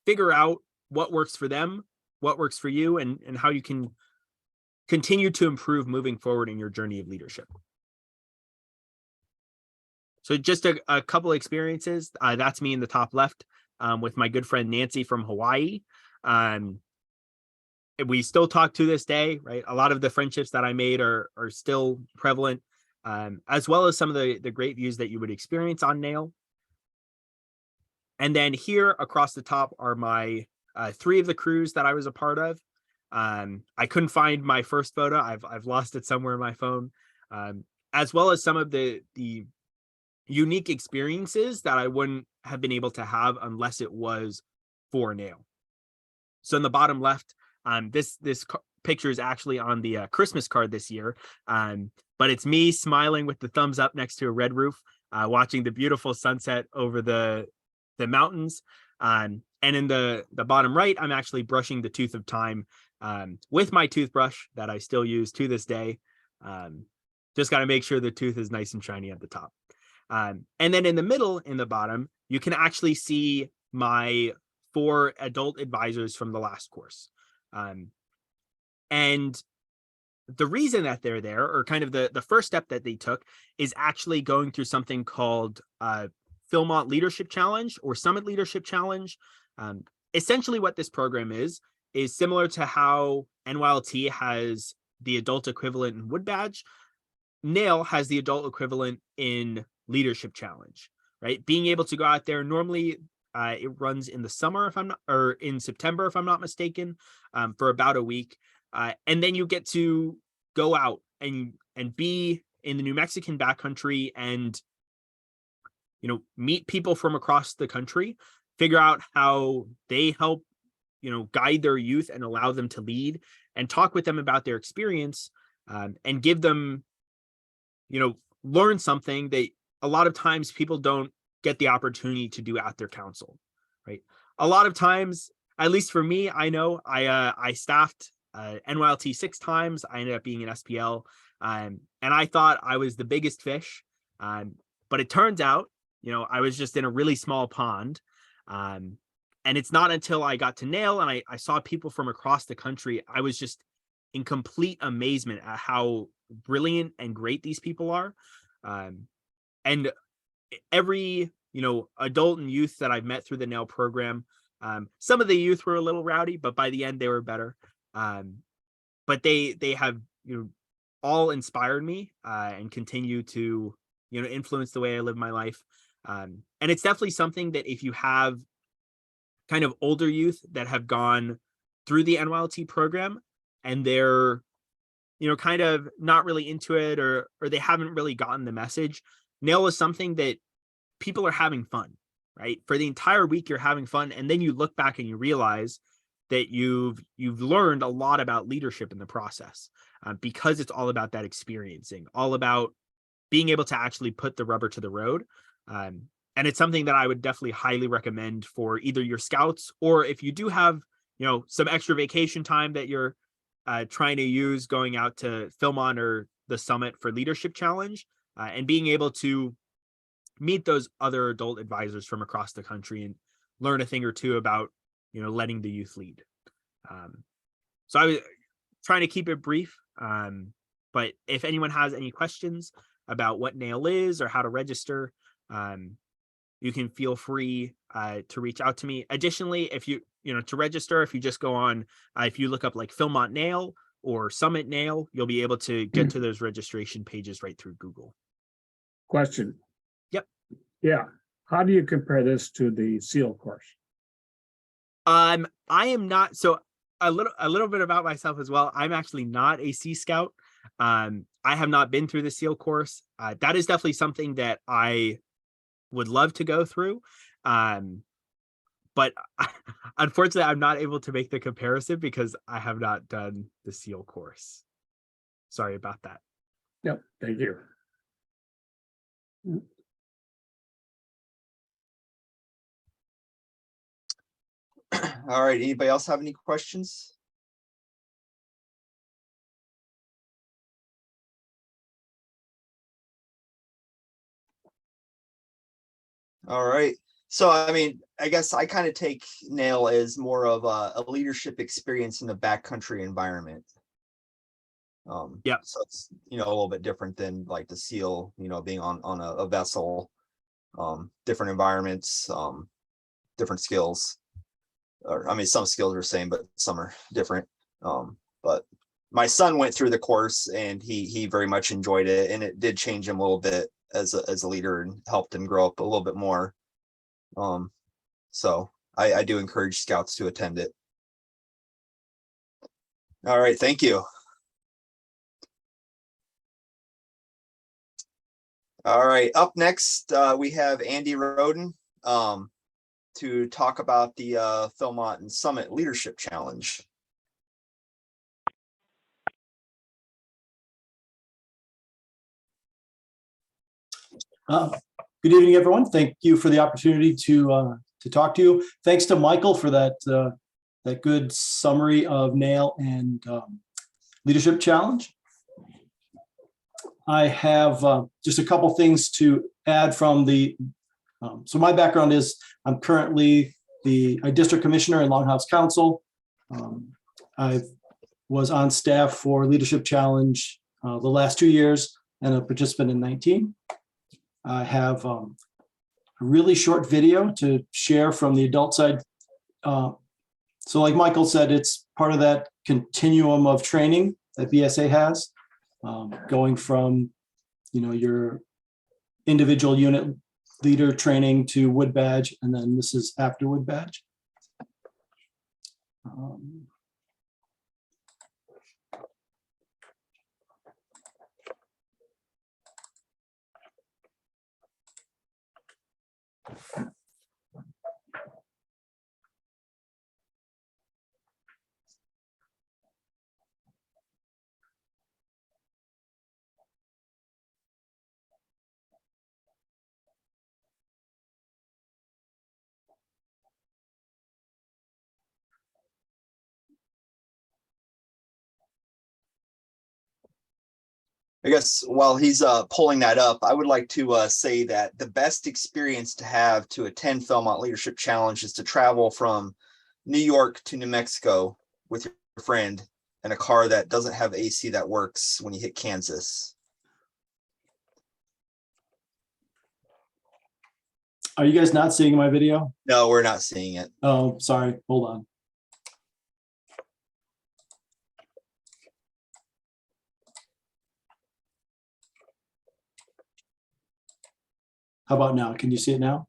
figure out what works for them, what works for you, and how you can continue to improve moving forward in your journey of leadership. So just a couple experiences. That's me in the top left with my good friend Nancy from Hawaii. We still talk to this day, right? A lot of the friendships that I made are still prevalent, as well as some of the great views that you would experience on NAIL. And then here across the top are my 3 of the crews that I was a part of. I couldn't find my first photo. I've lost it somewhere in my phone, as well as some of the unique experiences that I wouldn't have been able to have unless it was for NAIL. So in the bottom left, this picture is actually on the Christmas card this year, but it's me smiling with the thumbs up next to a red roof, watching the beautiful sunset over the mountains. And in the bottom right, I'm actually brushing the tooth of time with my toothbrush that I still use to this day. Just got to make sure the tooth is nice and shiny at the top. And then in the middle, in the bottom, you can actually see my 4 adult advisors from the last course. And the reason that they're there, or kind of the first step that they took, is actually going through something called Philmont Leadership Challenge or Summit Leadership Challenge. Essentially what this program is similar to how NYLT has the adult equivalent in Wood Badge. NAIL has the adult equivalent in Leadership Challenge, right? Being able to go out there, normally it runs in the summer, if I'm not, or in September, if I'm not mistaken, for about a week. And then you get to go out and be in the New Mexican backcountry and meet people from across the country, figure out how they help, guide their youth and allow them to lead, and talk with them about their experience, and give them, learn something that a lot of times people don't get the opportunity to do at their council, right? A lot of times, at least for me, I know I staffed NYLT 6 times. I ended up being an SPL, and I thought I was the biggest fish, but it turns out, I was just in a really small pond. And it's not until I got to NAIL and I saw people from across the country, I was just in complete amazement at how brilliant and great these people are. And every, adult and youth that I've met through the NAIL program, some of the youth were a little rowdy, but by the end they were better. But they have, all inspired me, and continue to, influence the way I live my life. And it's definitely something that if you have kind of older youth that have gone through the NYLT program and they're, kind of not really into it, or they haven't really gotten the message, NAIL is something that people are having fun, right? For the entire week, you're having fun. And then you look back and you realize that you've learned a lot about leadership in the process, because it's all about that experiencing, all about being able to actually put the rubber to the road. And it's something that I would definitely highly recommend for either your scouts, or if you do have, some extra vacation time that you're trying to use going out to Philmont or the Summit for Leadership Challenge, and being able to meet those other adult advisors from across the country and learn a thing or two about, letting the youth lead. So I was trying to keep it brief, but if anyone has any questions about what NAIL is or how to register, you can feel free to reach out to me. Additionally, if you, to register, if you just go on, if you look up like Philmont NAIL or Summit NAIL, you'll be able to get to those registration pages right through Google. Question. Yep. Yeah. How do you compare this to the SEAL course? I am not, so a little bit about myself as well. I'm actually not a Sea Scout. I have not been through the SEAL course. That is definitely something that I would love to go through. But unfortunately, I'm not able to make the comparison because I have not done the SEAL course. Sorry about that. Yep. Thank you. All right, anybody else have any questions? All right. So, I mean, I guess I kind of take NAIL as more of a leadership experience in the backcountry environment. Yeah. So it's, a little bit different than like the SEAL, being on a vessel, different environments, different skills. Or, I mean, some skills are the same, but some are different. But my son went through the course and he very much enjoyed it, and it did change him a little bit as a leader and helped him grow up a little bit more. So I do encourage scouts to attend it. All right, thank you. All right, up next, we have Andy Roden to talk about the Philmont and Summit Leadership Challenge. Good evening, everyone. Thank you for the opportunity to talk to you. Thanks to Michael for that good summary of NAIL and Leadership Challenge. I have just a couple things to add from the. So my background is I'm currently the district commissioner in Longhouse Council. I was on staff for Leadership Challenge the last 2 years and a participant in 19. I have a really short video to share from the adult side. So like Michael said, it's part of that continuum of training that BSA has, going from, your individual unit leader training to Wood Badge, and then this is after Wood Badge. I guess while he's pulling that up, I would like to say that the best experience to have to attend Philmont Leadership Challenge is to travel from New York to New Mexico with your friend in a car that doesn't have AC that works when you hit Kansas. Are you guys not seeing my video? No, we're not seeing it. Oh, sorry. Hold on. How about now? Can you see it now?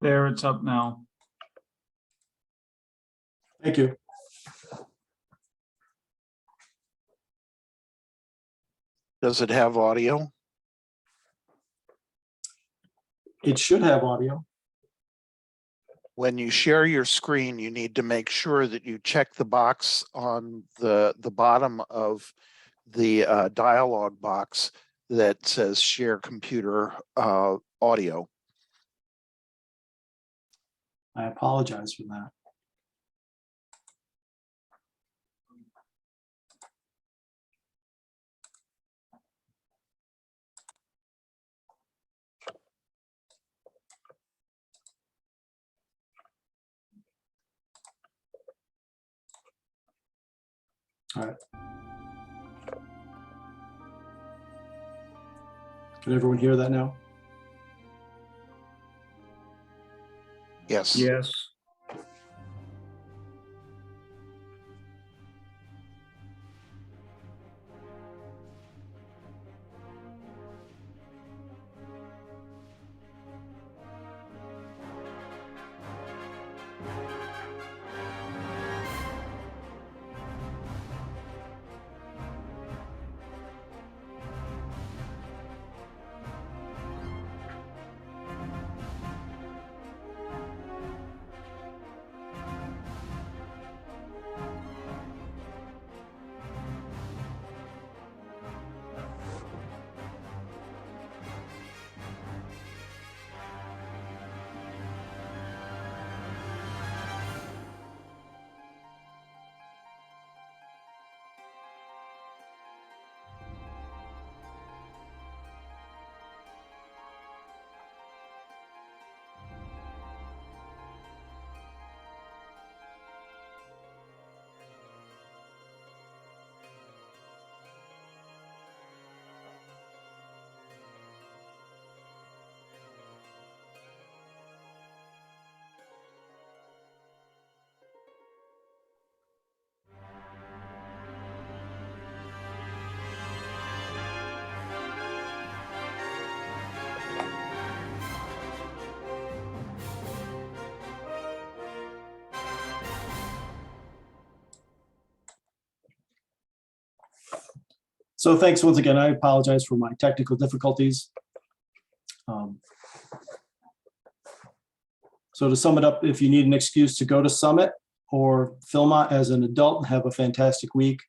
There, it's up now. Thank you. Does it have audio? It should have audio. When you share your screen, you need to make sure that you check the box on the bottom of the dialog box that says share computer audio. I apologize for that. All right. Can everyone hear that now? Yes. Yes. So thanks once again. I apologize for my technical difficulties. So to sum it up, if you need an excuse to go to Summit or Philmont as an adult, have a fantastic week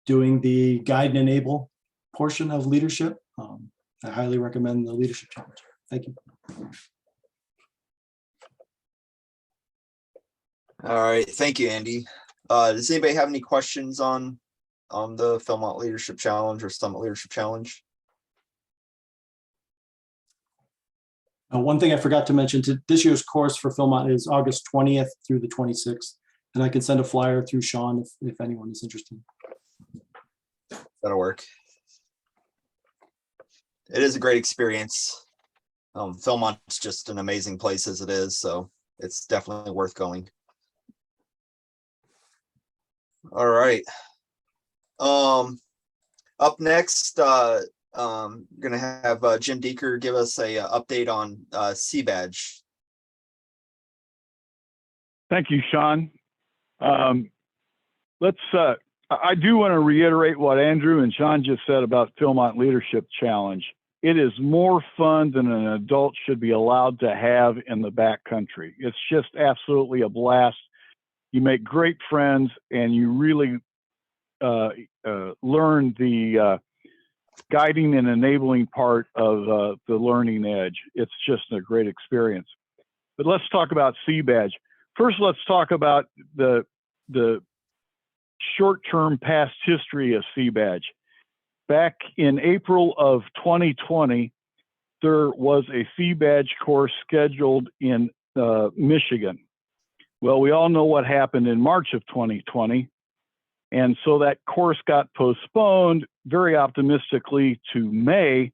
doing the guide and enable portion of leadership. I highly recommend the leadership challenge. Thank you. All right, thank you, Andy. Does anybody have any questions on the Philmont Leadership Challenge or Summit Leadership Challenge? One thing I forgot to mention, this year's course for Philmont is August 20th through the 26th. And I can send a flyer through Sean if anyone is interested. That'll work. It is a great experience. Philmont's just an amazing place as it is, so it's definitely worth going. All right. Up next, gonna have Jim Deeker give us a update on C-Badge. Thank you, Sean. I'm I do want to reiterate what Andrew and Sean just said about Philmont Leadership Challenge. It is more fun than an adult should be allowed to have in the backcountry. It's just absolutely a blast. You make great friends, and you really learn the guiding and enabling part of the learning edge. It's just a great experience. But let's talk about CBadge. First, let's talk about the short-term past history of CBadge. Back in April of 2020, there was a CBadge course scheduled in Michigan. Well, we all know what happened in March of 2020. And so that course got postponed very optimistically to May,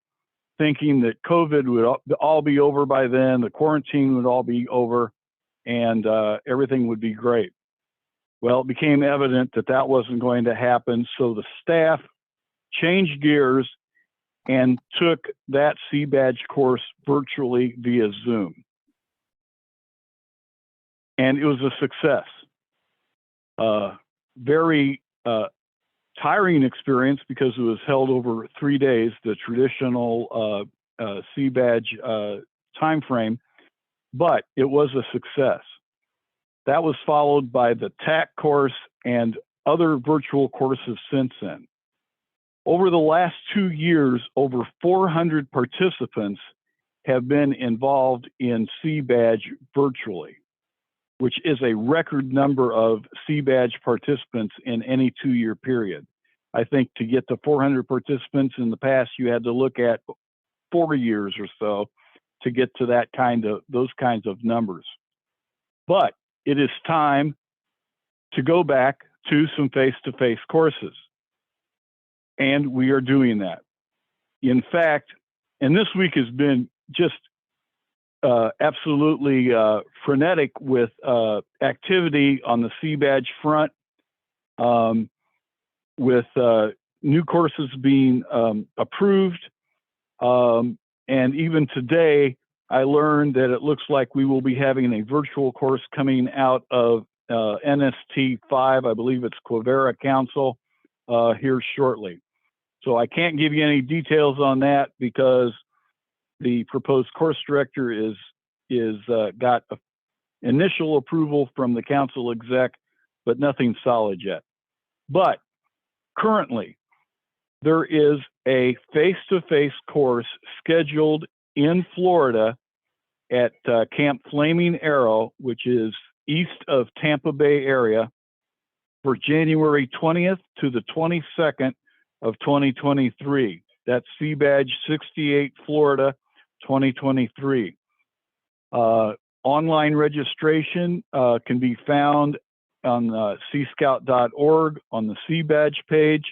thinking that COVID would all be over by then, the quarantine would all be over, and everything would be great. Well, it became evident that that wasn't going to happen, so the staff changed gears and took that CBadge course virtually via Zoom. And it was a success. Very tiring experience because it was held over 3 days, the traditional CBadge time frame, but it was a success. That was followed by the TAC course and other virtual courses since then. Over the last 2 years, over 400 participants have been involved in CBadge virtually, which is a record number of CBadge participants in any 2-year period. I think to get to 400 participants in the past, you had to look at 4 years or so to get to those kinds of numbers. But it is time to go back to some face-to-face courses. And we are doing that. In fact, and this week has been just absolutely frenetic with activity on the CBadge front, with new courses being approved. And even today, I learned that it looks like we will be having a virtual course coming out of NST 5, I believe it's Quivira Council, here shortly. So I can't give you any details on that because the proposed course director is got initial approval from the council exec, but nothing solid yet. But currently, there is a face-to-face course scheduled in Florida at Camp Flaming Arrow, which is east of Tampa Bay area, for January 20th to the 22nd of 2023. That's CBadge 68 Florida 2023. Online registration can be found on cscout.org on the CBadge page.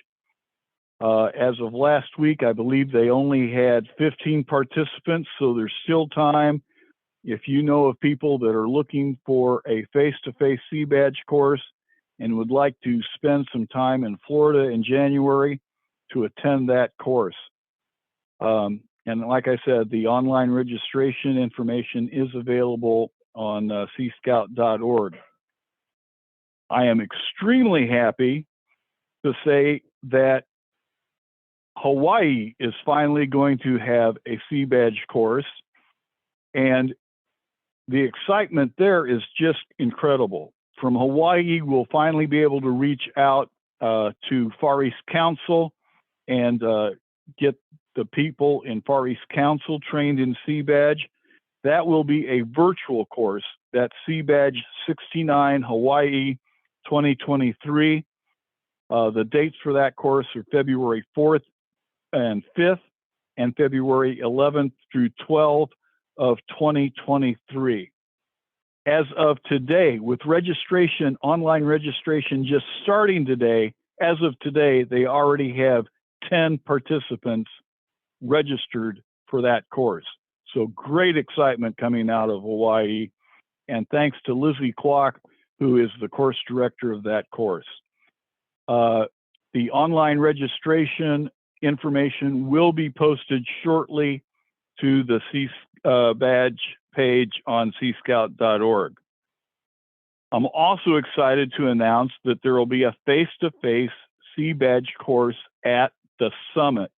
As of last week, I believe they only had 15 participants, so there's still time. If you know of people that are looking for a face-to-face CBadge course and would like to spend some time in Florida in January to attend that course. And like I said, the online registration information is available on cscout.org. I am extremely happy to say that Hawaii is finally going to have a CBadge course, and the excitement there is just incredible. From Hawaii, we'll finally be able to reach out to Far East Council and get the people in Far East Council trained in CBadge. That will be a virtual course. That's CBadge 69 Hawaii 2023. The dates for that course are February 4th and 5th and February 11th through 12th of 2023. As of today, with registration, online registration just starting today, as of today, they already have 10 participants registered for that course. So great excitement coming out of Hawaii. And thanks to Lizzie Klock, who is the course director of that course. The online registration information will be posted shortly to the CBadge page on cscout.org. I'm also excited to announce that there will be a face-to-face Sea Badge course at the summit,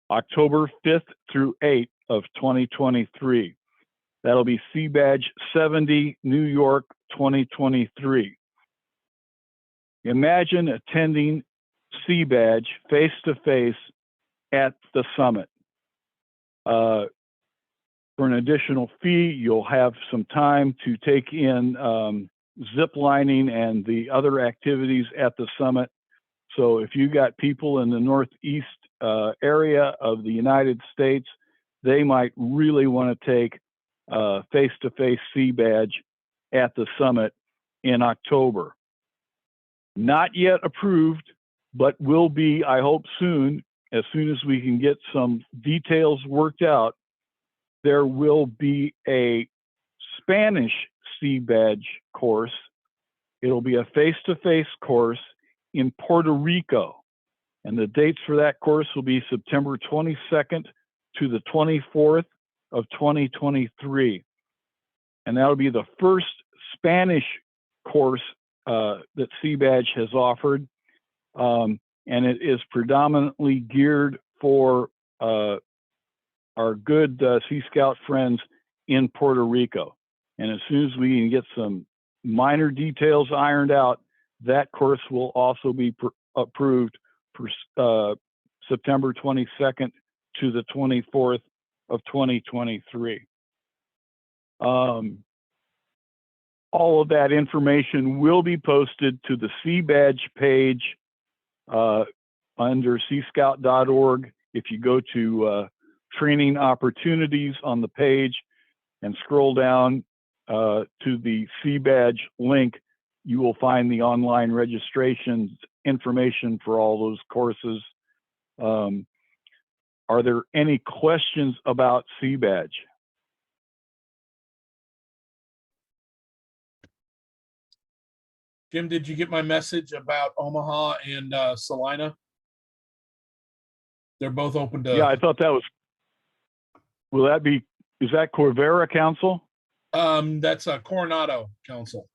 October 5th through 8th of 2023. That'll be Sea Badge 70, New York, 2023. Imagine attending Sea Badge face-to-face at the summit. For an additional fee, you'll have some time to take in zip lining and the other activities at the summit. So if you got people in the Northeast area of the United States, they might really want to take face-to-face Sea Badge at the summit in October. Not yet approved, but will be, I hope, soon as we can get some details worked out. There will be a Spanish Sea Badge course. It'll be a face-to-face course in Puerto Rico. And the dates for that course will be September 22nd to the 24th of 2023. And that'll be the first Spanish course that Sea Badge has offered. And it is predominantly geared for our good Sea Scout friends in Puerto Rico. And as soon as we can get some minor details ironed out, that course will also be approved for September 22nd to the 24th of 2023. All of that information will be posted to the Sea Badge page under seascout.org. If you go to training opportunities on the page and scroll down to the Sea Badge link, you will find the online registration information for all those courses. Are there any questions about Sea Badge? Jim, did you get my message about Omaha and Salina? They're both open to. Yeah, I thought that was, is that Corvera Council? That's a Coronado Council.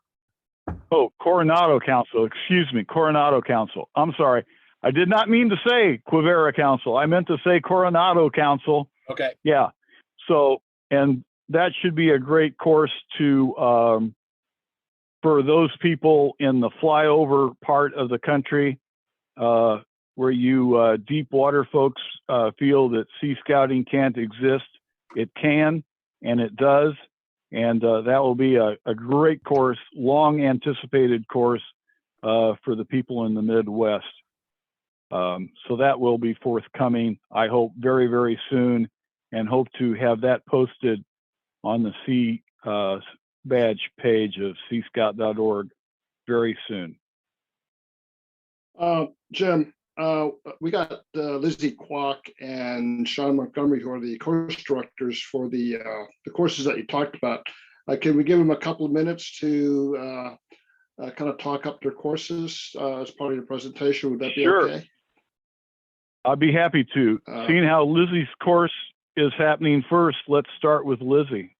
Oh, Coronado Council, excuse me, Coronado Council. I'm sorry. I did not mean to say Quivera Council. I meant to say Coronado Council. Okay. Yeah. So, and that should be a great course to, for those people in the flyover part of the country, where you deep water folks feel that sea scouting can't exist. It can, and it does. And that will be a great course, long anticipated course for the people in the Midwest. So that will be forthcoming, I hope, very, very soon, and hope to have that posted on the Sea Badge page of seascout.org very soon. Jim, we got Lizzie Kwok and Sean Montgomery, who are the course directors for the courses that you talked about. Can we give them a couple of minutes to kind of talk up their courses as part of your presentation? Would that be Sure. okay? I'd be happy to. Seeing how Lizzie's course is happening first, let's start with Lizzie.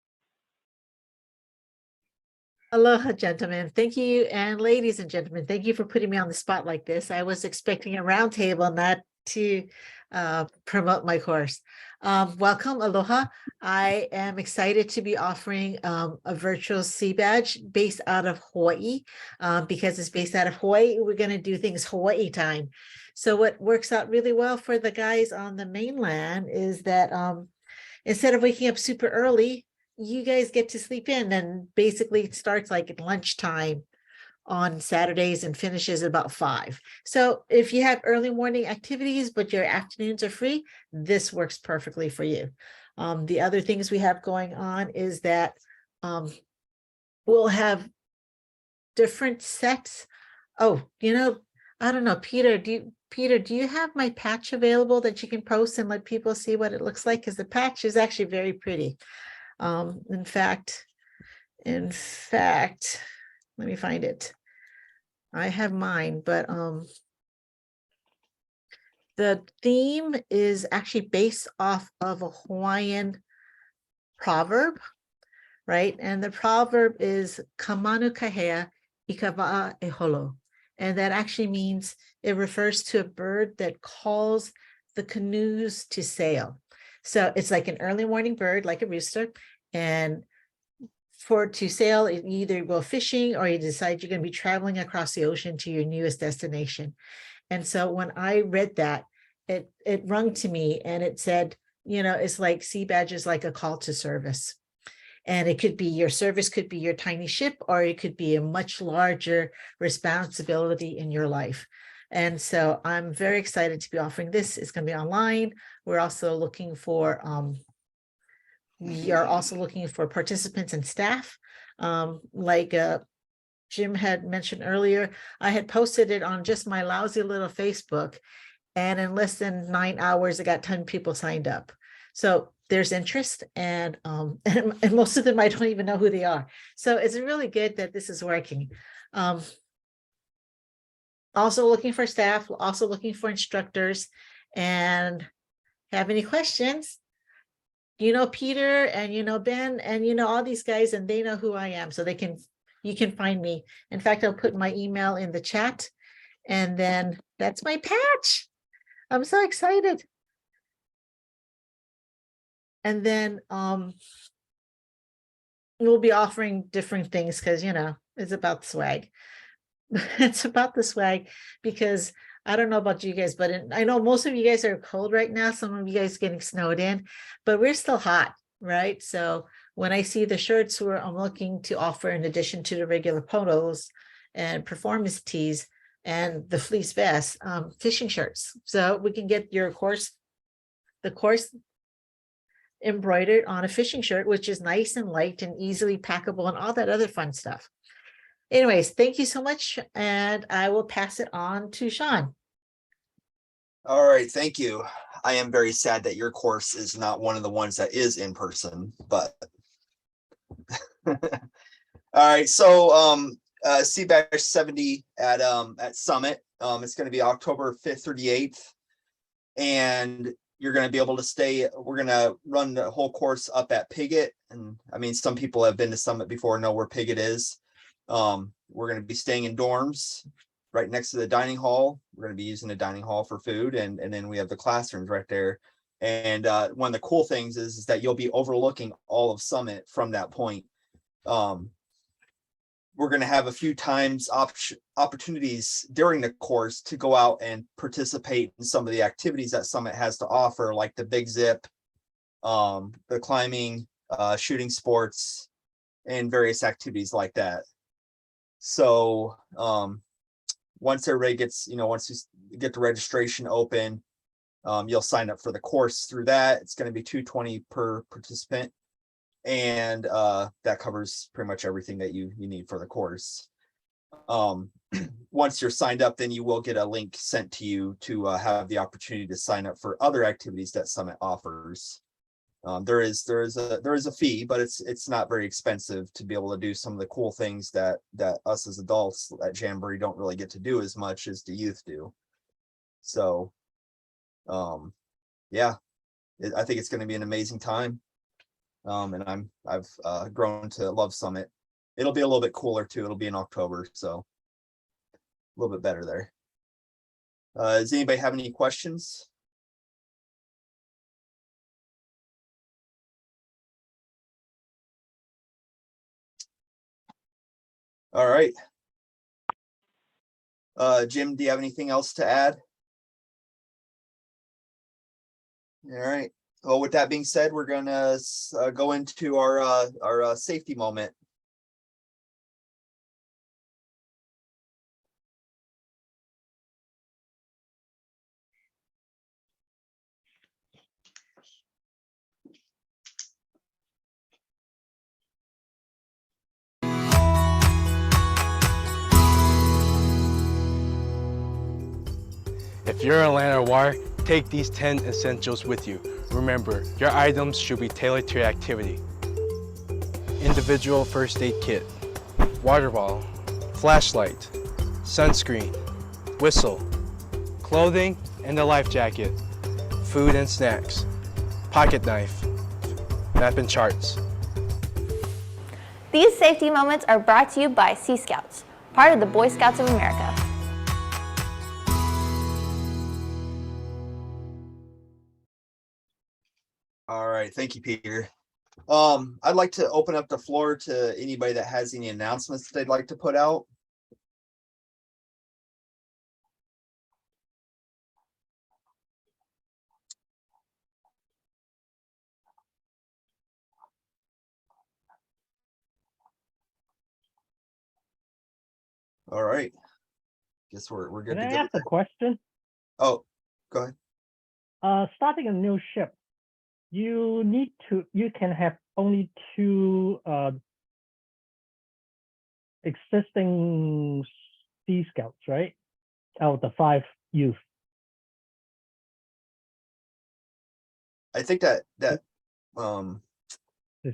Aloha, gentlemen. Thank you. And ladies and gentlemen, thank you for putting me on the spot like this. I was expecting a roundtable, not to promote my course. Welcome, aloha. I am excited to be offering a virtual Sea Badge based out of Hawaii. Because it's based out of Hawaii, we're going to do things Hawaii time. So what works out really well for the guys on the mainland is that instead of waking up super early, you guys get to sleep in, and basically it starts like at lunchtime on Saturdays and finishes about 5. So if you have early morning activities, but your afternoons are free, this works perfectly for you. The other things we have going on is that we'll have different sets. Oh, you know, I don't know, Peter, do you have my patch available that you can post and let people see what it looks like? Because the patch is actually very pretty. In fact, let me find it. I have mine, but the theme is actually based off of a Hawaiian proverb, right? And the proverb is Kamanu Kahea Ikava'a Eholo. And that actually means it refers to a bird that calls the canoes to sail. So it's like an early morning bird, like a rooster. And for to sail, you either go fishing or you decide you're going to be traveling across the ocean to your newest destination. And so when I read that, it rung to me and it said, you know, it's like sea badge is like a call to service. And it could be your service could be your tiny ship, or it could be a much larger responsibility in your life. And so I'm very excited to be offering this. It's going to be online. We're also looking for participants and staff. Like Jim had mentioned earlier, I had posted it on just my lousy little Facebook, and in less than 9 hours, I got 10 people signed up. So there's interest, and most of them I don't even know who they are. So it's really good that this is working. Also looking for staff, also looking for instructors, and have any questions? You know Peter, and you know Ben, and you know all these guys, and they know who I am, so you can find me. In fact, I'll put my email in the chat, and then that's my patch. I'm so excited. And then we'll be offering different things because, you know, it's about the swag. It's about the swag because I don't know about you guys, but I know most of you guys are cold right now. Some of you guys getting snowed in, but we're still hot, right? So when I see the shirts where I'm looking to offer, in addition to the regular polos and performance tees and the fleece vest, fishing shirts. So we can get the course embroidered on a fishing shirt, which is nice and light and easily packable and all that other fun stuff. Anyways, thank you so much. And I will pass it on to Sean. All right, thank you. I am very sad that your course is not one of the ones that is in person, but all right. So CBASH 70 at Summit. It's going to be October 5th through the 8th. And you're going to be able to stay. We're going to run the whole course up at Piggott. And I mean, some people have been to Summit before, know where Piggott is. We're going to be staying in dorms right next to the dining hall. We're going to be using the dining hall for food. And then we have the classrooms right there. And one of the cool things is that you'll be overlooking all of Summit from that point. We're going to have a few times opportunities during the course to go out and participate in some of the activities that Summit has to offer, like the Big Zip, the climbing, shooting sports, and various activities like that. So once everybody gets, once you get the registration open, you'll sign up for the course through that. It's going to be $220 per participant. And that covers pretty much everything that you need for the course. Once you're signed up, then you will get a link sent to you to have the opportunity to sign up for other activities that Summit offers. There is a fee, but it's not very expensive to be able to do some of the cool things that us as adults at Jamboree don't really get to do as much as the youth do. So, yeah, I think it's going to be an amazing time. And I've grown to love Summit. It'll be a little bit cooler too. It'll be in October, so a little bit better there. Does anybody have any questions? All right. Jim, do you have anything else to add? All right. Well, with that being said, we're gonna go into our safety moment. If you're in land or water, take these 10 essentials with you. Remember, your items should be tailored to your activity. Individual first aid kit, water bottle, flashlight, sunscreen, whistle, clothing and a life jacket, food and snacks, pocket knife, map and charts. These safety moments are brought to you by Sea Scouts, part of the Boy Scouts of America. All right, thank you, Peter. I'd like to open up the floor to anybody that has any announcements that they'd like to put out. All right. Guess we're good Can to I go. ask a question? Oh, go ahead. Starting a new ship, you can have only 2 existing Sea Scouts, right? Out of the 5 youth. I think that Is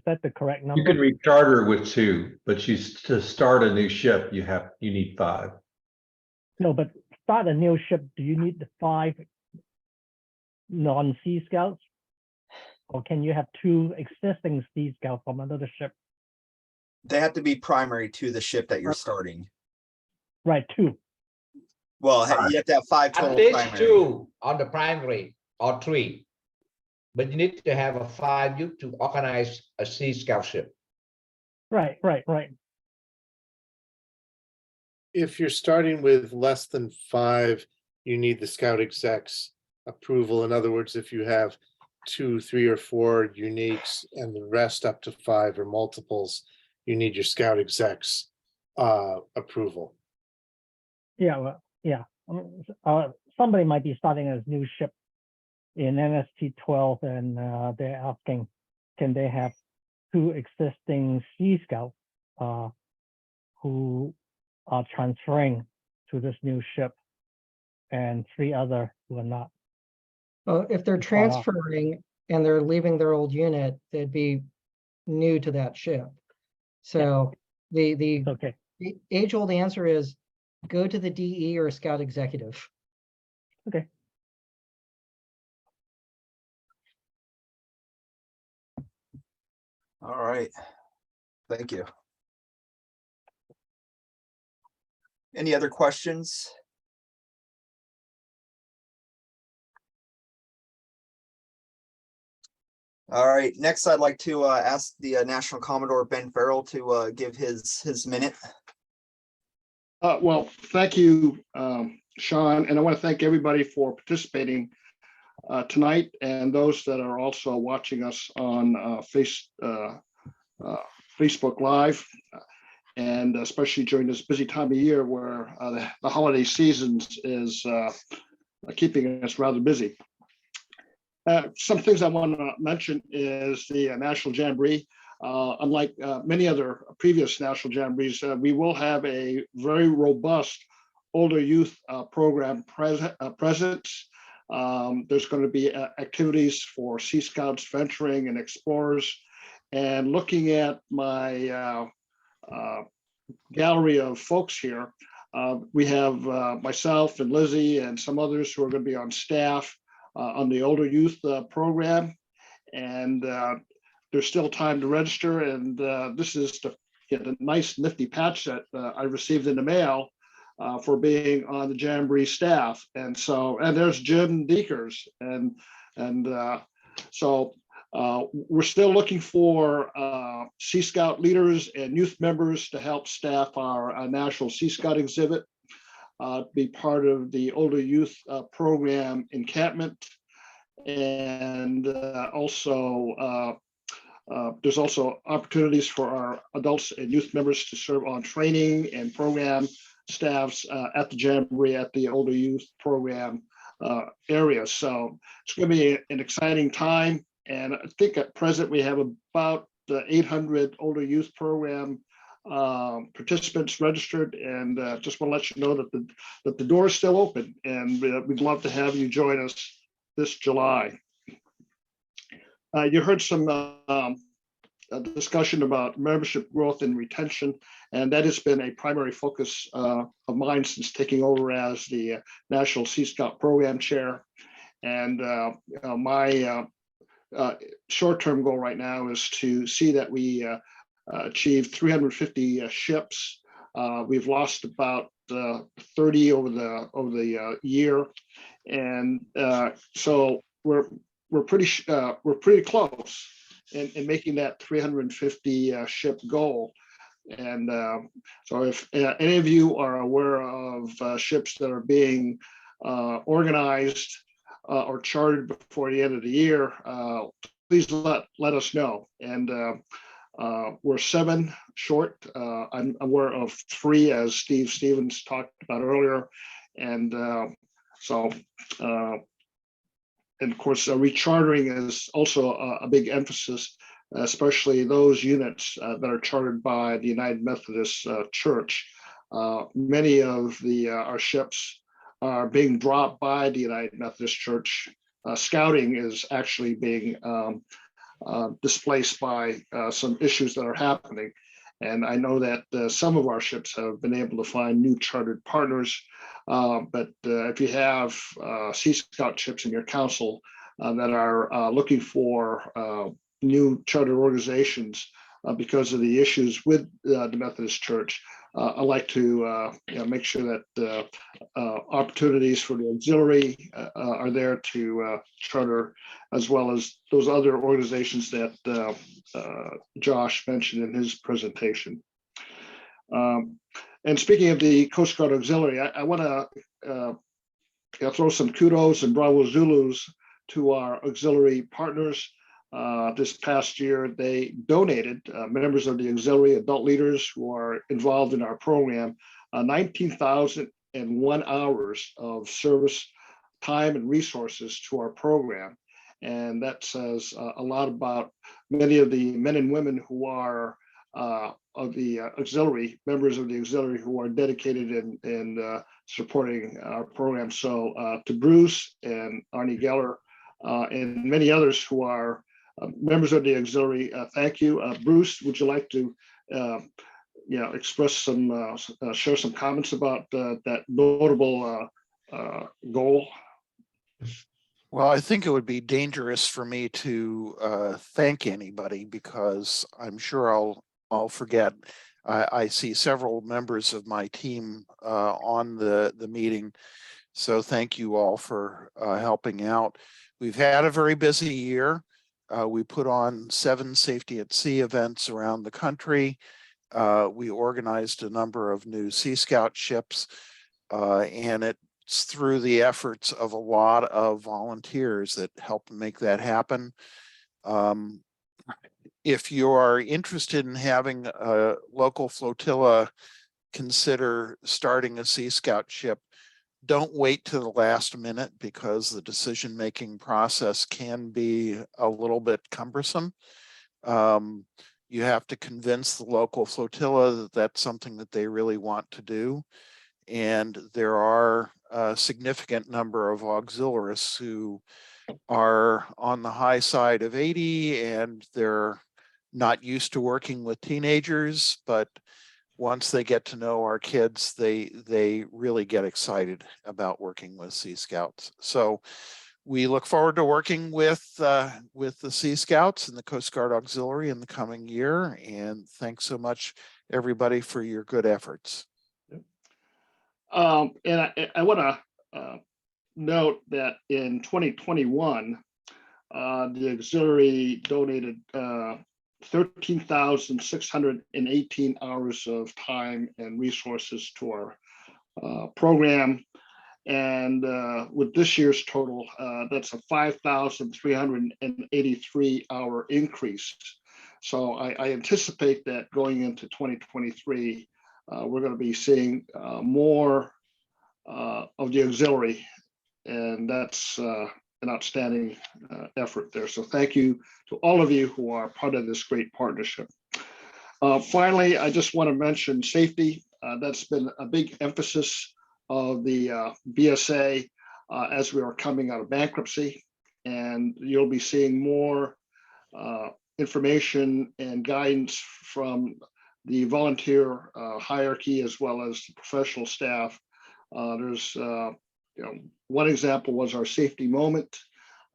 that the correct number? You can recharter with 2, but to start a new ship, you need 5. No, but start a new ship, do you need the 5 non-Sea Scouts? Or can you have 2 existing Sea Scouts from another ship? they have to be primary to the ship that you're starting. Right, 2. Well, you have to have 5 total At least primary. 2 on the primary or 3. But you need to have a 5 youth to organize a Sea Scout ship. Right. If you're starting with less than 5, you need the scout exec's approval. In other words, if you have 2, 3, or 4 uniques and the rest up to 5 or multiples, you need your scout exec's approval. Yeah, well, yeah. Somebody might be starting a new ship in NST 12 and they're asking, can they have 2 existing Sea Scouts who are transferring to this new ship and 3 other who are not? Well, if they're transferring and they're leaving their old unit, they'd be new to that ship. So the age-old answer is go to the DE or Scout Executive. Okay. All right. Thank you. Any other questions? All right, next I'd like to ask the National Commodore Ben Farrell to give his minute. Well, thank you, Sean, and I want to thank everybody for participating tonight and those that are also watching us on Facebook Live, and especially during this busy time of year where the holiday season is keeping us rather busy. Some things I want to mention is the National Jamboree. Unlike many other previous National Jamborees, we will have a very robust older youth program present. There's going to be activities for Sea Scouts, venturing, and explorers. And looking at my gallery of folks here, we have myself and Lizzie and some others who are going to be on staff on the older youth program, and there's still time to register. And this is to get a nice nifty patch that I received in the mail for being on the Jamboree staff. And so, and there's Jim Deekers, and so we're still looking for Sea Scout leaders and youth members to help staff our National Sea Scout exhibit. Be part of the older youth program encampment, and also there's also opportunities for our adults and youth members to serve on training and program staffs at the Jamboree at the older youth program area. So it's going to be an exciting time, and I think at present we have about 800 older youth program participants registered, and just want to let you know that the door is still open, and we'd love to have you join us this July. You heard some discussion about membership growth and retention, and that has been a primary focus of mine since taking over as the National Sea Scout Program Chair. And my short-term goal right now is to see that we achieved 350 ships. We've lost about 30 over the year, and so we're we're pretty close in making that 350 ship goal. And so if any of you are aware of ships that are being organized or chartered before the end of the year, please let us know. And we're 7 short. I'm aware of 3, as Steve Stevens talked about earlier. And and of course, rechartering is also a big emphasis, especially those units that are chartered by the United Methodist Church. Many of our ships are being dropped by the United Methodist Church. Scouting is actually being displaced by some issues that are happening. And I know that some of our ships have been able to find new chartered partners. But if you have Sea Scout ships in your council that are looking for new charter organizations because of the issues with the Methodist Church, I like to make sure that opportunities for the auxiliary are there to charter, as well as those other organizations that Josh mentioned in his presentation. And speaking of the Coast Guard Auxiliary, I want to throw some kudos and bravo Zulus to our auxiliary partners. This past year, they donated, members of the auxiliary, adult leaders who are involved in our program, 19,001 hours of service time and resources to our program. And that says a lot about many of the men and women who are of the auxiliary, members of the auxiliary, who are dedicated in supporting our program. So to Bruce and Arnie Geller and many others who are members of the auxiliary, thank you. Bruce, would you like to express some, share some comments about that notable goal? Well, I think it would be dangerous for me to thank anybody, because I'm sure I'll forget. I see several members of my team on the meeting, so thank you all for helping out. We've had a very busy year. We put on 7 safety at sea events around the country. We organized a number of new Sea Scout ships, and it's through the efforts of a lot of volunteers that helped make that happen. If you are interested in having a local flotilla consider starting a Sea Scout ship, don't wait to the last minute, because the decision-making process can be a little bit cumbersome. You have to convince the local flotilla that that's something that they really want to do. And there are a significant number of auxiliaries who are on the high side of 80, and they're not used to working with teenagers, but once they get to know our kids, they really get excited about working with Sea Scouts. So we look forward to working with the Sea Scouts and the Coast Guard Auxiliary in the coming year. And thanks so much, everybody, for your good efforts. And I want to note that in 2021, the auxiliary donated 13,618 hours of time and resources to our program. And with this year's total, that's a 5,383 hour increase. So I anticipate that going into 2023, we're going to be seeing more of the auxiliary, and that's an outstanding effort there. So thank you to all of you who are part of this great partnership. Finally, I just want to mention safety. That's been a big emphasis of the BSA as we are coming out of bankruptcy, and you'll be seeing more information and guidance from the volunteer hierarchy as well as the professional staff. There's one example was our safety moment.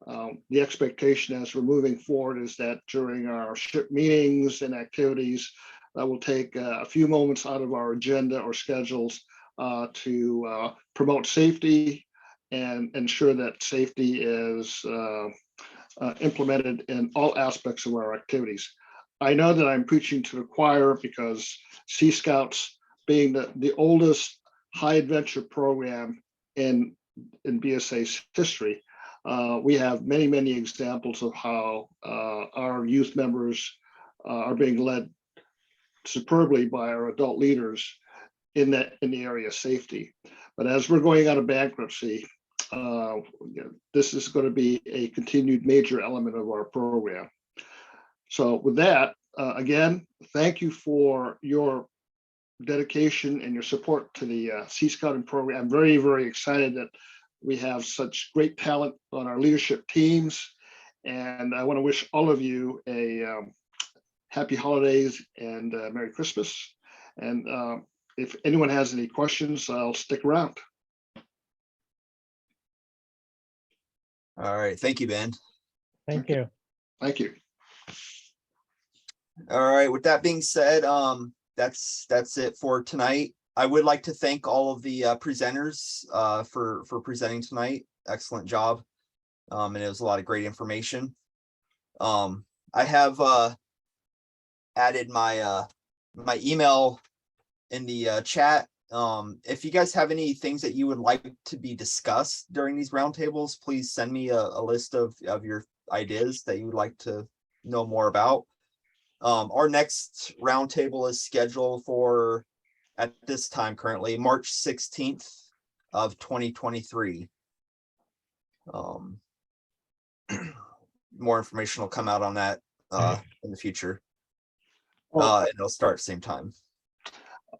The expectation as we're moving forward is that during our ship meetings and activities, that will take a few moments out of our agenda or schedules to promote safety and ensure that safety is implemented in all aspects of our activities. I know that I'm preaching to the choir because Sea Scouts, being the oldest high adventure program in BSA's history, we have many examples of how our youth members are being led superbly by our adult leaders in the area of safety. But as we're going out of bankruptcy, this is going to be a continued major element of our program. So with that, again, thank you for your dedication and your support to the Sea Scouting program. I'm very excited that we have such great talent on our leadership teams. And I want to wish all of you a happy holidays and Merry Christmas. And if anyone has any questions, I'll stick around. All right, thank you, Ben. Thank you. Thank you. All right, with that being said, that's it for tonight. I would like to thank all of the presenters for presenting tonight. Excellent job. And it was a lot of great information. I have added my my email in the chat. If you guys have any things that you would like to be discussed during these roundtables, please send me a list of your ideas that you would like to know more about. Our next roundtable is scheduled for, at this time currently, March 16th of 2023. More information will come out on that in the future. And it'll start at the same time.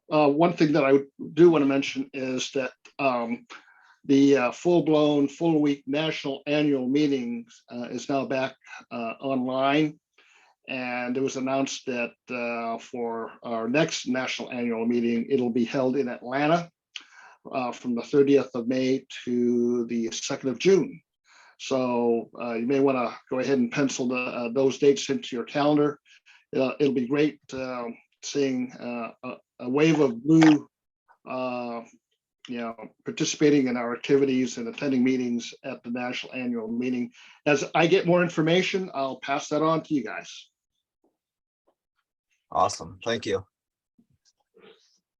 One thing that I do want to mention is that the full-blown, full-week national annual meetings is now back online. And it was announced that for our next national annual meeting, it'll be held in Atlanta from the 30th of May to the 2nd of June. So you may want to go ahead and pencil those dates into your calendar. It'll be great seeing a wave of blue, participating in our activities and attending meetings at the national annual meeting. As I get more information, I'll pass that on to you guys. Awesome, thank you.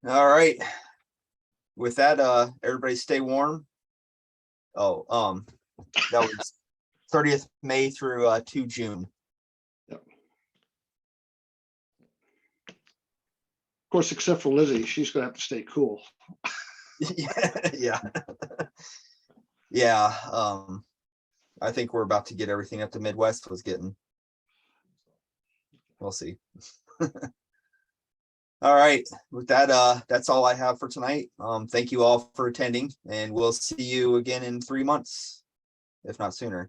All right. With that, everybody stay warm. Oh, that was 30th May through 2 June. Yep. Of course, except for Lizzie, she's gonna have to stay cool. Yeah. Yeah. I think we're about to get everything up the Midwest was getting. We'll see. All right, with that, that's all I have for tonight. Thank you all for attending, and we'll see you again in 3 months, if not sooner.